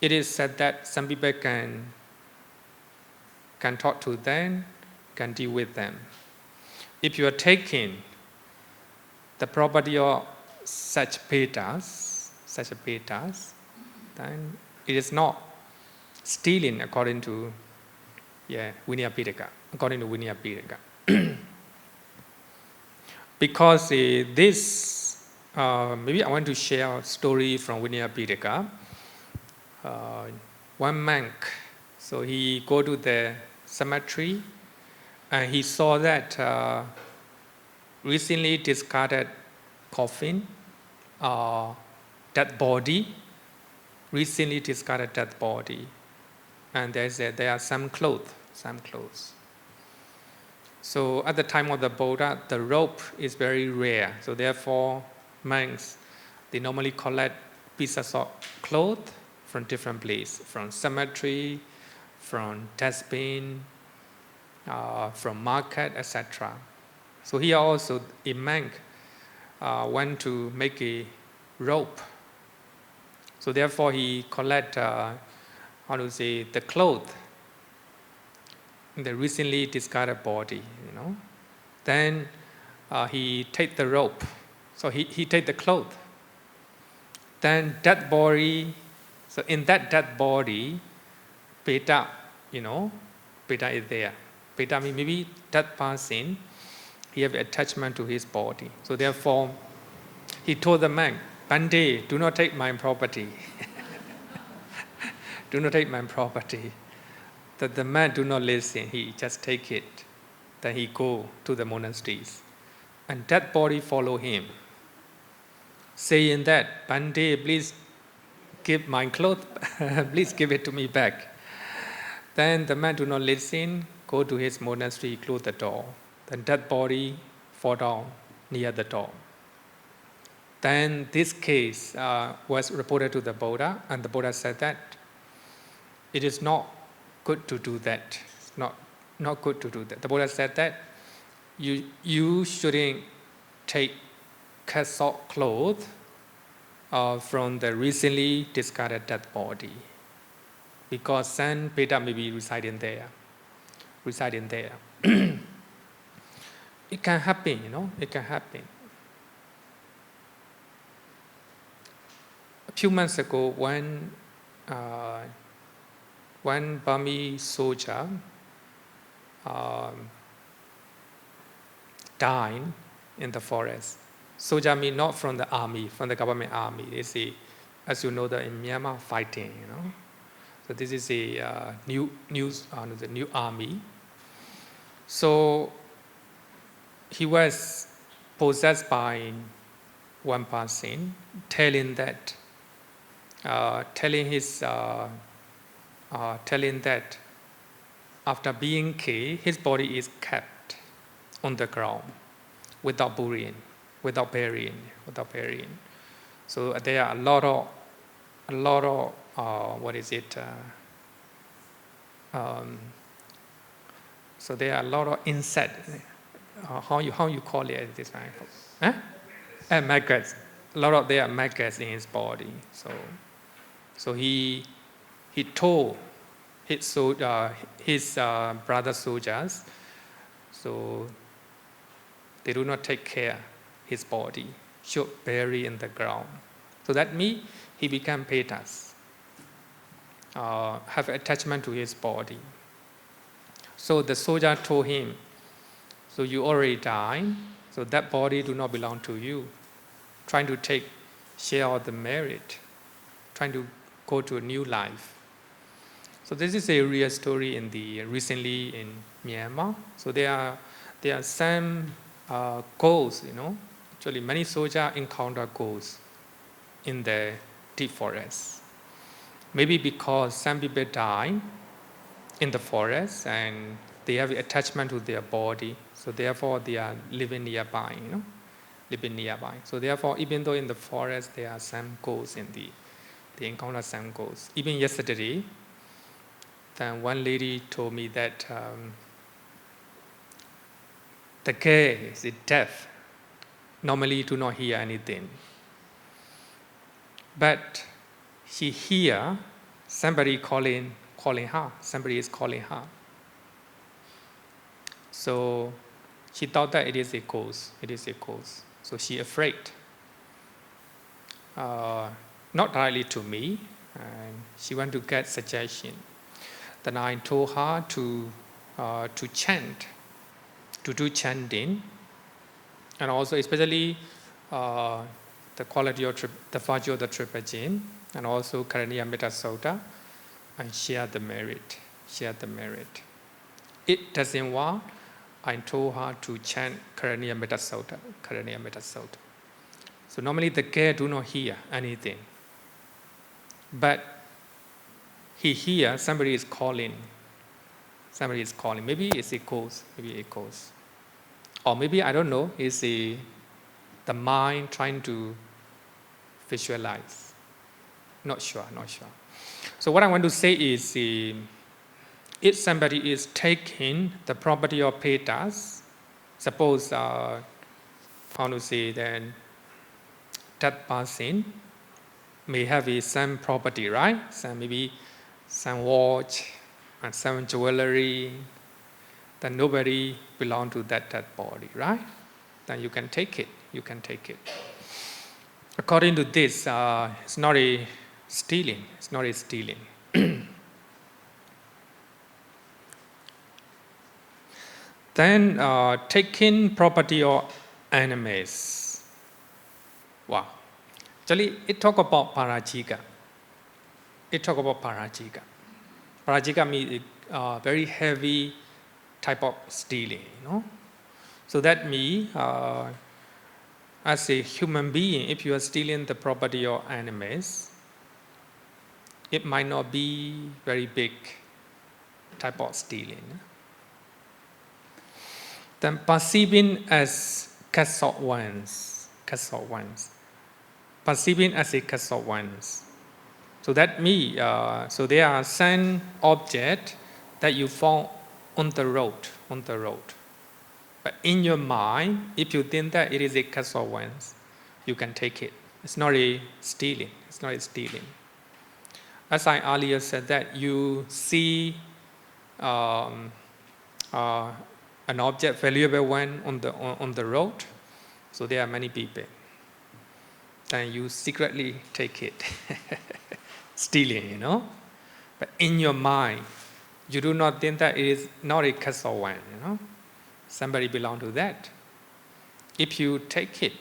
It is said that some people can talk to them, can deal with them. If you are taking the property of such Petas, then it is not stealing according to Vinaya Rules. Because this, maybe I want to share a story from Vinaya Rules. One monk, so he go to the cemetery and he saw that recently discarded coffin, dead body, and there are some clothes. So at the time of the Buddha, the rope is very rare. So therefore, monks, they normally collect pieces of cloth from different places, from cemetery, from dustbin, from market, etc. So here also, a monk went to make a rope. So therefore, he collect, the cloth, the recently discarded body, Then he take the rope. So he take the cloth. Then dead body. So in that dead body, Peta, Peta is there. Peta means maybe that person, he have attachment to his body. So therefore, he told the monk, Bande, do not take my property. Do not take my property. That the man do not listen, he just take it. Then he go to the monasteries. And that body follow him. Saying that, Bande, please give my clothes, please give it to me back. Then the man do not listen, go to his monastery, close the door. Then that body fall down near the door. Then this case was reported to the Buddha, and the Buddha said that it is not good to do that. It's not good to do that. The Buddha said that you shouldn't take cast off clothes from the recently discarded dead body, because some Peta may be residing there. It can happen, it can happen. A few months ago, one Burmese soldier died in the forest. Soldier means not from the army, from the government army. It's as you know, in Myanmar fighting, So this is a new army. So he was possessed by one person, telling that after being killed, his body is kept on the ground without burying. So there are a lot of so there are a lot of insects. How you call it this time? Maggots. a lot of their maggots in his body. So he told his brother soldiers, so they do not take care his body, should bury in the ground. So that means he became petas, have attachment to his body. So the soldier told him, so you already died, so that body do not belong to you. Trying to take share of the merit, trying to go to a new life. So this is a real story recently in Myanmar. So there are some ghosts, Actually, many soldiers encounter ghosts in the deep forest. Maybe because some people die in the forest and they have attachment to their body, so therefore they are living nearby, living nearby. So therefore, even though in the forest there are some ghosts they encounter some ghosts. Even yesterday, then one lady told me that the girl is deaf, normally do not hear anything. But she hear somebody calling her, somebody is calling her. So she thought that it is a ghost, So she afraid. Not directly to me, and she want to get suggestion. Then I told her to chant, to do chanting, and also especially the quality of the virtue of the triple gene, and also Karaniya Metta Sutta, and share the merit. It doesn't work. I told her to chant Karaniya Metta Sutta. So normally the girl do not hear anything, but he hears somebody is calling. Maybe it's a ghost. Or maybe, I don't know, it's the mind trying to visualize. Not sure. So what I want to say is, if somebody is taking the property of petas, suppose, how to say, then that person may have some property, right? Maybe some watch and some jewelry, then nobody belong to that body, right? Then you can take it. According to this, it's not a stealing. Then taking property of enemies. Wow. Actually, it talk about parajika. Parajika means very heavy type of stealing, So that means, as a human being, if you are stealing the property of enemies, it might not be very big type of stealing. Then perceiving as cast-off ones. Perceiving as a cast-off ones. So that means, so there are some object that you found on the road. But in your mind, if you think that it is a cast-off ones, you can take it. It's not a stealing. As I earlier said, that you see an object, valuable one on the road, so there are many people. Then you secretly take it. Stealing, But in your mind, you do not think that it is not a cast-off one, Somebody belong to that. If you take it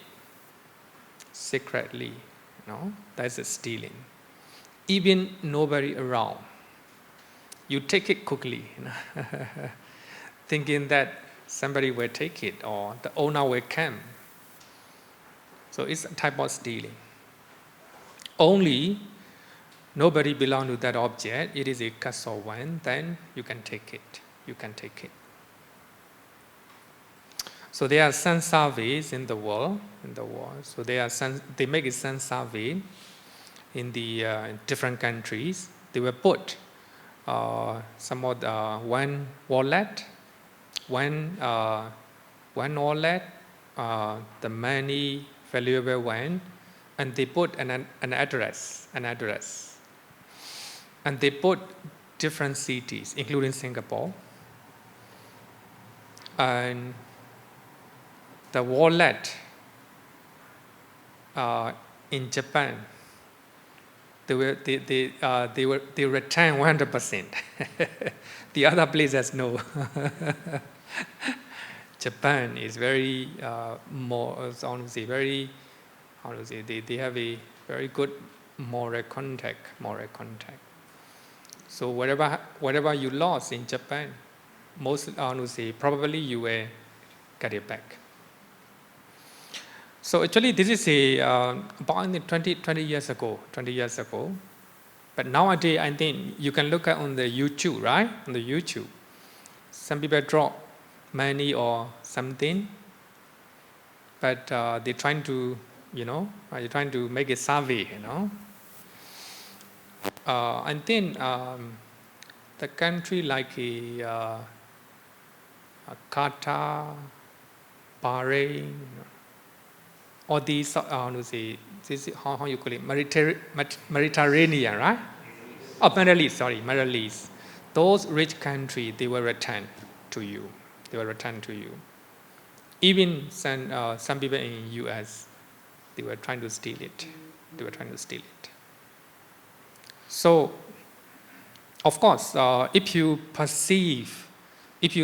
secretly, that's a stealing. Even nobody around, you take it quickly, thinking that somebody will take it or the owner will come. So it's a type of stealing. Only nobody belong to that object, it is a cast-off one, then you can take it. So there are some surveys in the world. So they make a some survey in the different countries. They will put some of the one wallet, the many valuable one, and they put an address, and they put different cities, including Singapore, and the wallet in Japan, they return 100%. The other places no. Japan is very more, very, they have a very good moral contact. So whatever you lost in Japan, probably you will get it back. So actually this is about 20 years ago. But nowadays I think you can look at on the YouTube, right? On the YouTube. Some people drop money or something, but they're trying to, they're trying to make a survey, I think the country like Qatar, Bahrain, or these, this is how you call it, Mediterranean, right? Oh, Middle East. Those rich countries, they will return to you. Even some people in US, they were trying to steal it. So, of course, if you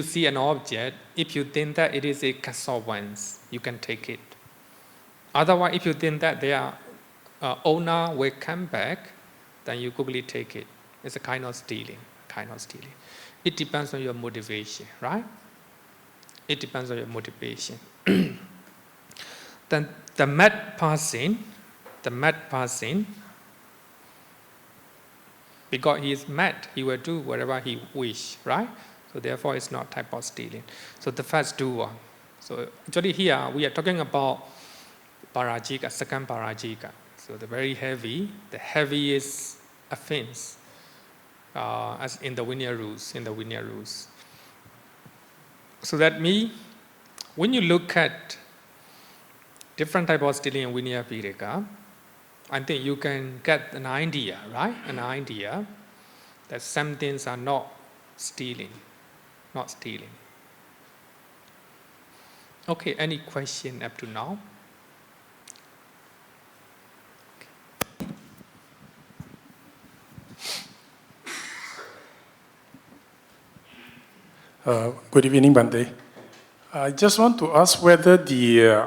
see an object, if you think that it is a convenience, you can take it. Otherwise, if you think that their owner will come back, then you quickly take it. It's a kind of stealing. It depends on your motivation, right? Then the mad person, because he is mad, he will do whatever he wish, right? So therefore, it's not type of stealing. So the first doer. So actually here we are talking about parajika, second parajika. So the heaviest offense, as in the Vinaya Rules. So that means when you look at different type of stealing in Vinaya Pitaka, I think you can get an idea, right? An idea that some things are not stealing. Okay, any question up to now? Good evening, Bante. I just want to ask whether the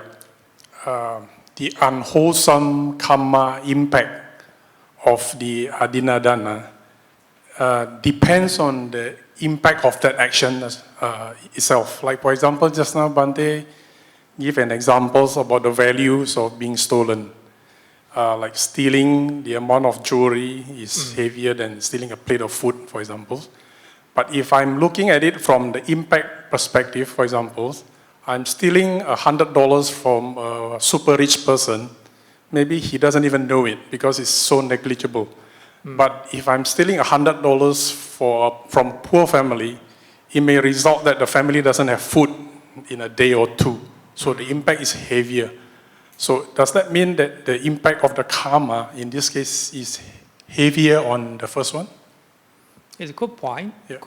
unwholesome karma impact of the adinnādāna depends on the impact of that action itself. Like, for example, just now Bante gave an example about the values of being stolen. Like stealing the amount of jewelry is heavier than stealing a plate of food, for example. But if I'm looking at it from the impact perspective, for example, I'm stealing $100 from a super rich person, maybe he doesn't even know it because it's so negligible. But if I'm stealing $100 from a poor family, it may result that the family doesn't have food in a day or two. So the impact is heavier. So does that mean that the impact of the karma in this case is heavier on the first one? It's a good point. Yeah.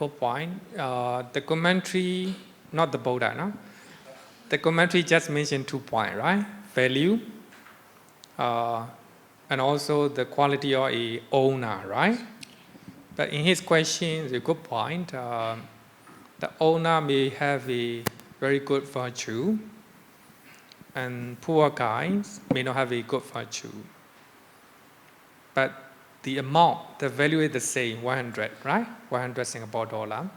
The commentary, not the Buddha, no? The commentary just mentioned 2 points, right? Value, and also the quality of a owner, right? But in his question, it's a good point. The owner may have a very good virtue, and poor guys may not have a good virtue. But the amount, the value is the same, 100, right? 100 Singapore dollar.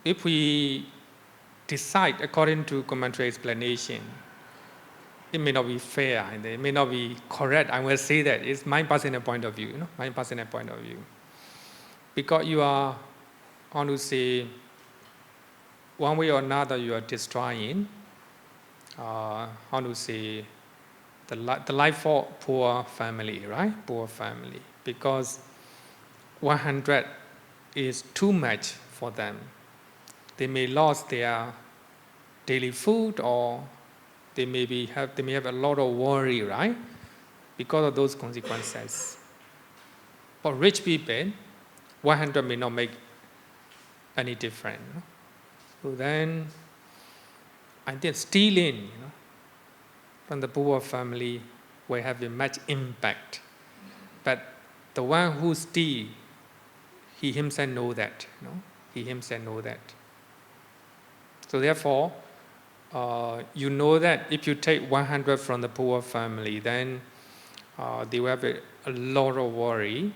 If we decide according to commentary explanation, it may not be fair, and it may not be correct. I will say that it's my personal point of view, Because you are, how to say, one way or another, you are destroying, how to say, the life of poor family, right? Poor family. Because 100 is too much for them. They may lose their daily food, or they may have a lot of worry, right? Because of those consequences. For rich people, 100 may not make any difference. So then, I think stealing, from the poor family will have a much impact. But the one who steals, he himself knows that. He himself knows that. So therefore, you know that if you take 100 from the poor family, then they will have a lot of worry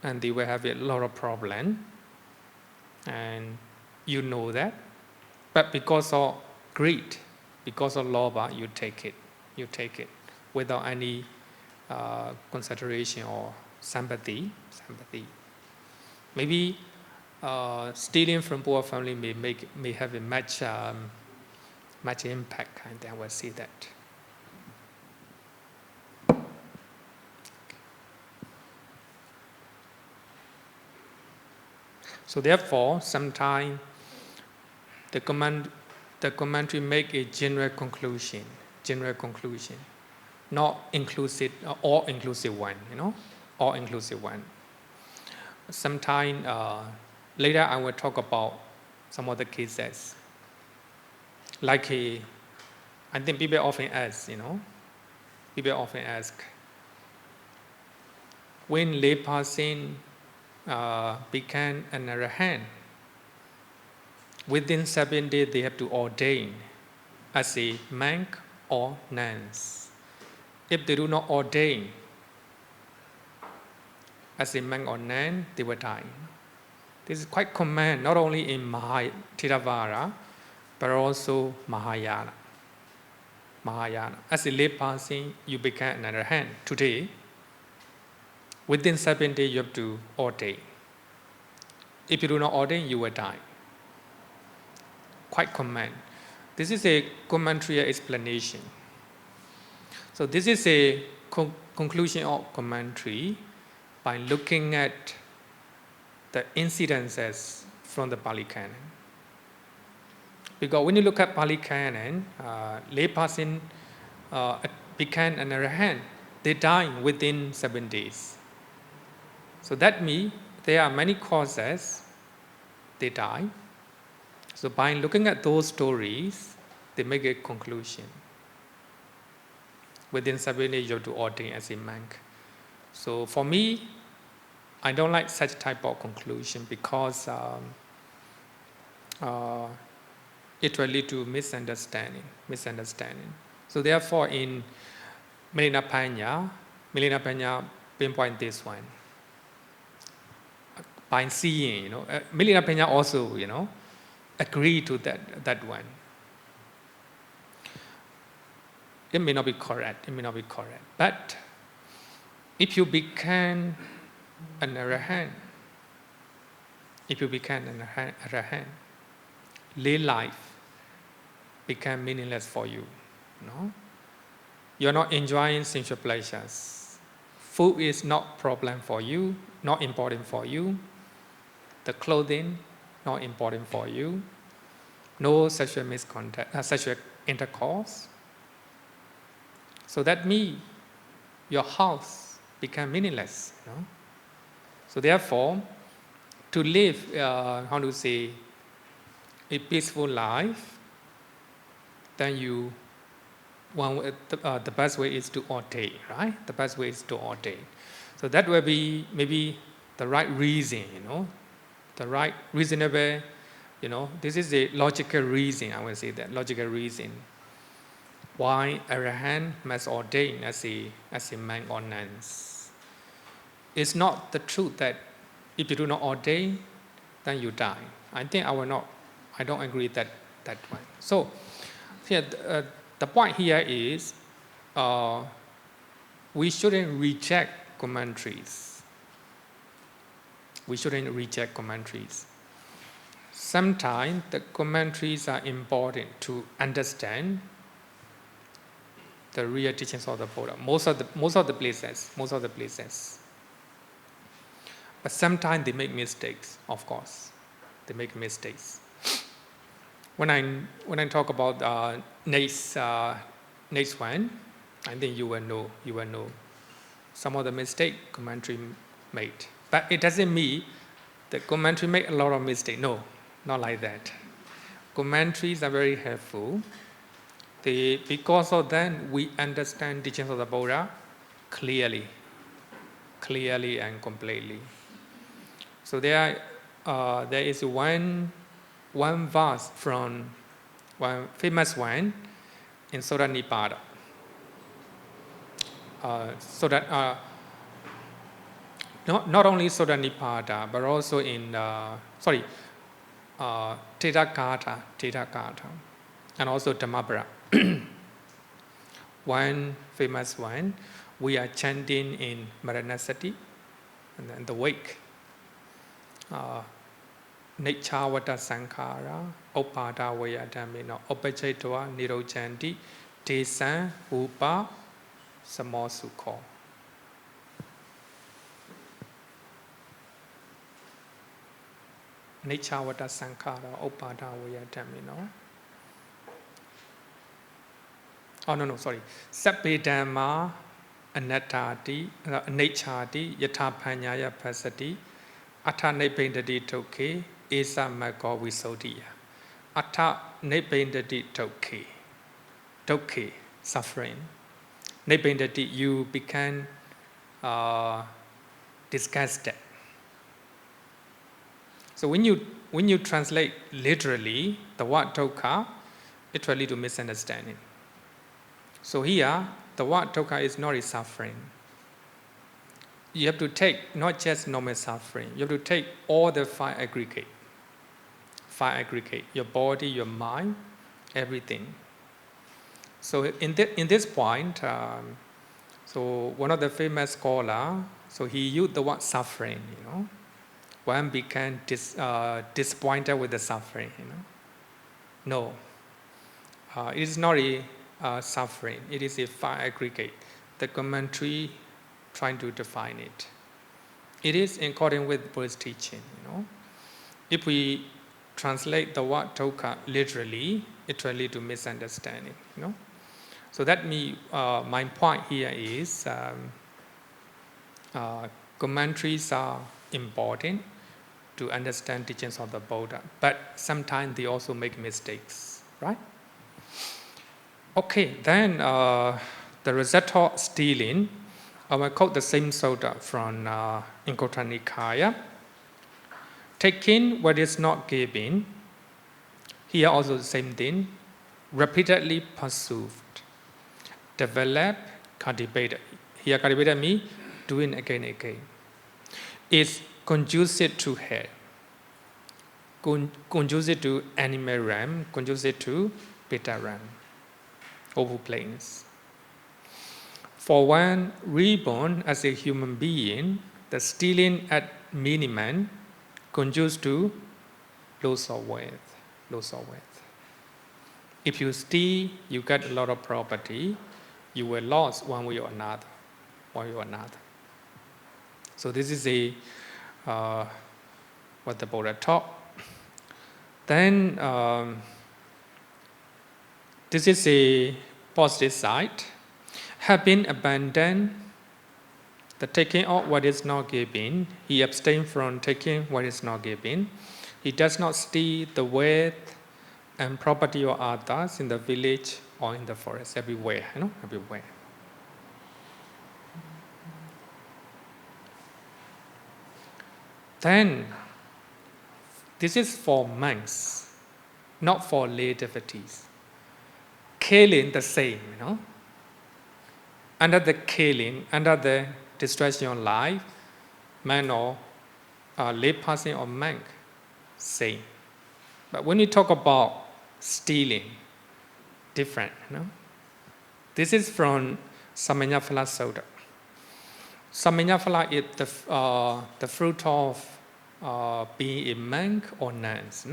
and they will have a lot of problem. And you know that. But because of greed, because of lobha, you take it. You take it without any consideration or sympathy. Maybe stealing from poor family may have a much impact, and then we'll see that. So therefore, sometimes the commentary make a general conclusion, not inclusive, all inclusive one, all inclusive one. Sometime later I will talk about some other cases. Like I think people often ask, when lay person become an arahant, within 7 days they have to ordain as a monk or nuns. If they do not ordain as a monk or nun, they will die. This is quite common, not only in Theravada, but also Mahayana. As a lay person, you become an arahant today. Within 7 days, you have to ordain. If you do not ordain, you will die. Quite common. This is a commentary explanation. So this is a conclusion of commentary by looking at the incidences from the Pali Canon. Because when you look at Pali Canon, lay person became an arahant, they die within 7 days. So that means there are many causes, they die. So by looking at those stories, they make a conclusion. Within 7 days, you have to ordain as a monk. So for me, I don't like such type of conclusion because it will lead to misunderstanding. So therefore, in Milina Panya pinpoint this one. By seeing, Milina Panya also, agree to that one. It may not be correct. But if you become an arahant, lay life become meaningless for you. You're not enjoying sensual pleasures. Food is not problem for you, not important for you. The clothing, not important for you. No sexual sexual intercourse. So that means your house become meaningless. So therefore, to live, a peaceful life, then the best way is to ordain, right? The best way is to ordain. So that will be maybe the right reason, the right reasonable, this is a logical reason, I will say that, logical reason why arahant must ordain as a monk or nuns. It's not the truth that if you do not ordain, then you die. I think I don't agree that one. So here, the point here is we shouldn't reject commentaries. Sometimes the commentaries are important to understand the real teachings of the Buddha. Most of the places. But sometimes they make mistakes, of course. They make mistakes. When I talk about Next one, I think you will know some of the mistake commentary made. But it doesn't mean the commentary make a lot of mistakes. No, not like that. Commentaries are very helpful. Because of that, we understand teachings of the Buddha clearly and completely. So there is one verse from one famous one in Sutta Nipada. Not only Sutta Nipada, but also in Theta and also Dhammapara. One famous one, we are chanting in Maranasati, and then the wake. Nechavata Sankhara, Upada Vayadhamino, Upachaytva Nirochanti, Tesan Upa Samosukho. Nechavata Sankhara, Upada Vayadhamino. Sabbe Dhamma Anattati, Nechati, Yatapanyaya Pasati, Atta Nebendati Toke, Esa Maggo Visodiya. Atta Nebendati Toke. Toke, suffering. Nebendati, you become disgusted. So when you translate literally the word dukkha, it will lead to misunderstanding. So here, the word dukkha is not a suffering. You have to take not just normal suffering. You have to take all the five aggregate. Your body, your mind, everything. So in this point, so one of the famous scholars, so he used the word suffering. One became disappointed with the suffering. No, it is not a suffering. It is a five aggregate. The commentary trying to define it. It is in accordance with Buddhist teaching. If we translate the word dukkha literally, it will lead to misunderstanding. So that means my point here is commentaries are important to understand teachings of the Buddha, but sometimes they also make mistakes, right? Okay, then the result of stealing, I will quote the same sutta from Anguttara Nikaya. Taking what is not given, here also the same thing, repeatedly pursued, develop, cultivated. Here cultivated means doing again and again. Is conducive to health, conducive to animal realm, conducive to beta realm, over planes. For one reborn as a human being, the stealing at minimum conduces to loss of wealth. If you steal, you get a lot of property, you will lose one way or another. So this is what the Buddha taught. Then this is a positive side. Having abandoned the taking of what is not given, he abstains from taking what is not given. He does not steal the wealth and property of others in the village or in the forest, everywhere, everywhere. Then, this is for monks, not for lay devotees. Killing the same, Under the killing, under the destruction of life, man or lay person or monk, same. But when you talk about stealing, different, This is from Samanyaphala Sutta. Samanyaphala is the fruit of being a monk or nuns,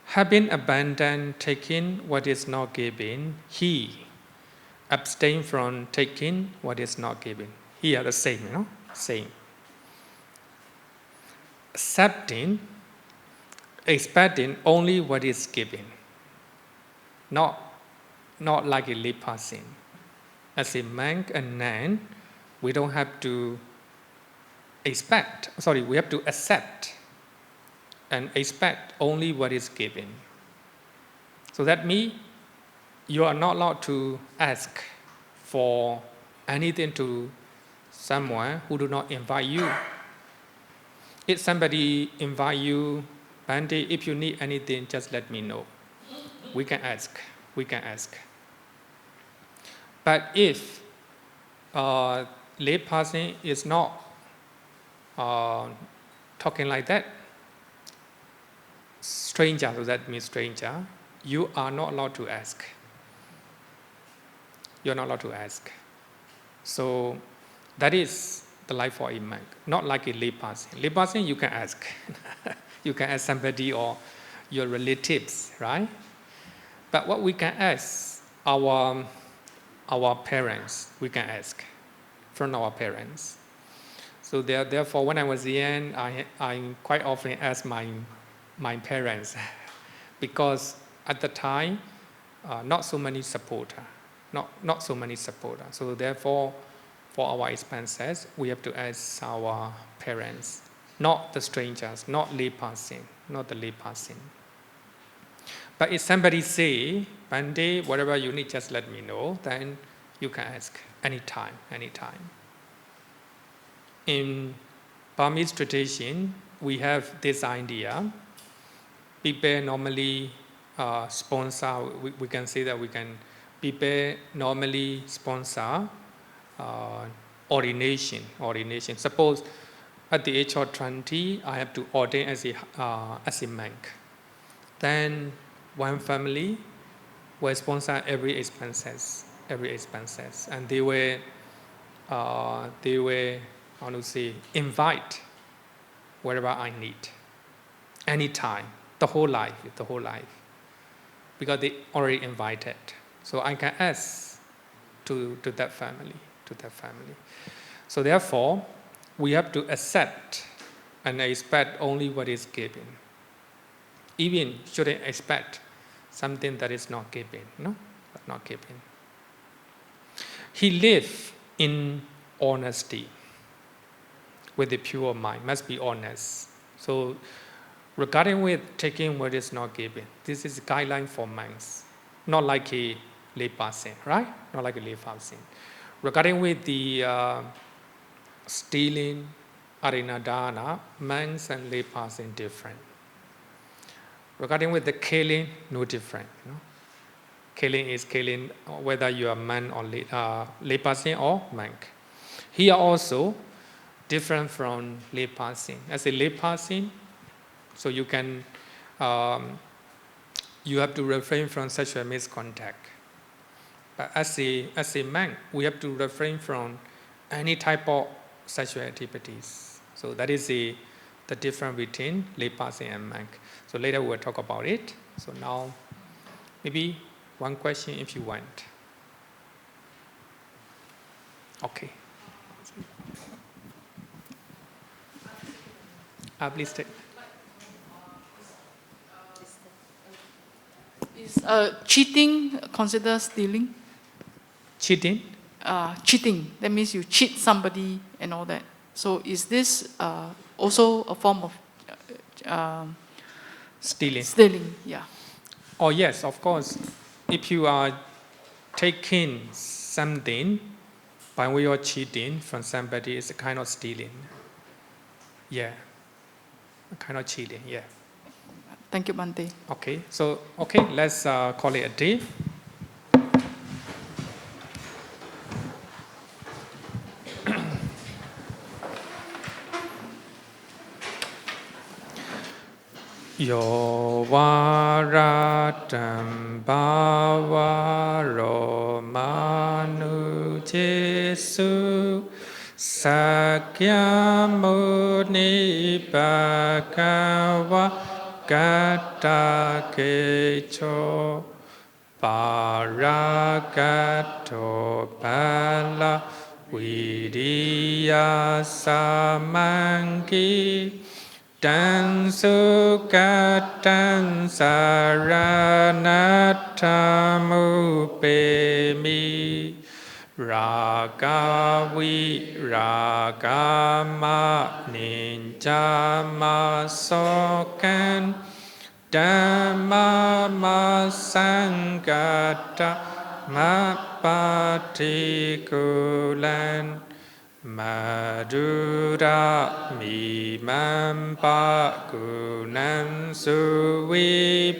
Having abandoned taking what is not given, he abstain from taking what is not given. Here the same, Same. Accepting, expecting only what is given. Not not like a lay person. As a monk and nun, we don't have to we have to accept and expect only what is given. So that means you are not allowed to ask for anything to someone who do not invite you. If somebody invite you, Bante, if you need anything, just let me know. We can ask. But if lay person is not talking like that, stranger, so that means stranger, you are not allowed to ask. You are not allowed to ask. So that is the life for a monk, not like a lay person. Lay person, you can ask. You can ask somebody or your relatives, right? But what we can ask, our parents, we can ask from our parents. So therefore, when I was young, I quite often asked my parents because at the time, not so many supporters. So therefore, for our expenses, we have to ask our parents, not the strangers, not the lay person. But if somebody say, Bande, whatever you need, just let me know, then you can ask anytime. In Burmese tradition, we have this idea. People normally sponsor, we can say that people normally sponsor ordination. Suppose at the age of 20, I have to ordain as a monk. Then one family will sponsor every expenses, and they will invite wherever I need, anytime, the whole life, because they already invited. So I can ask to that family. So therefore, we have to accept and expect only what is given. Even shouldn't expect something that is not given, not given. He lived in honesty with a pure mind, must be honest. So regarding with taking what is not given, this is a guideline for monks, not like a lay person, right? Not like a lay person. Regarding with the stealing, adinnādāna, monks and lay person different. Regarding with the killing, no different. Killing is killing whether you are man or lay person or monk. Here also different from lay person. As a lay person, so you can you have to refrain from sexual misconduct. But as a monk, we have to refrain from any type of sexual activities. So that is the difference between lay person and monk. So later we will talk about it. So now, maybe one question if you want. Okay. Please take. Is cheating considered stealing? Cheating? Cheating. That means you cheat somebody and all that. So is this also a form of Stealing. Stealing, yeah. Oh yes, of course. If you are taking something by way of cheating from somebody, it's a kind of stealing. Yeah. A kind of cheating, yeah. Thank you, Bante. Okay, so let's call it a day. Yo varatam bhavaro manu jesu sakyamuni bhagava gata kecho paragato bala vidya samangi ตังสุขตังสารนัตถามุเปมิราคาวิราคามะนินจามาโสกันธัมมามาสังกัตตะมัปปะทิกุลันมาดุระมิมัมปะกุนันสุวิ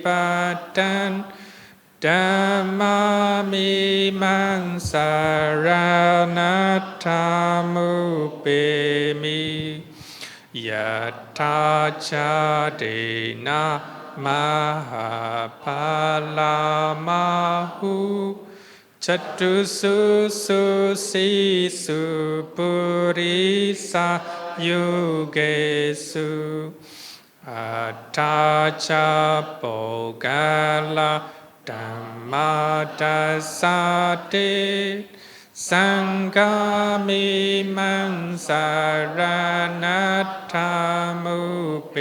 ปัตตันธัมมามิมังสารนัตถามุเปมิยัตถาจาเดนะมหาภาลามาหุจัตุสุสุสีสุปุริสายุเกสุอัตถาจาโปกาลาธัมมาตัสสะเตสังฆามิมังสารนัตถามุเป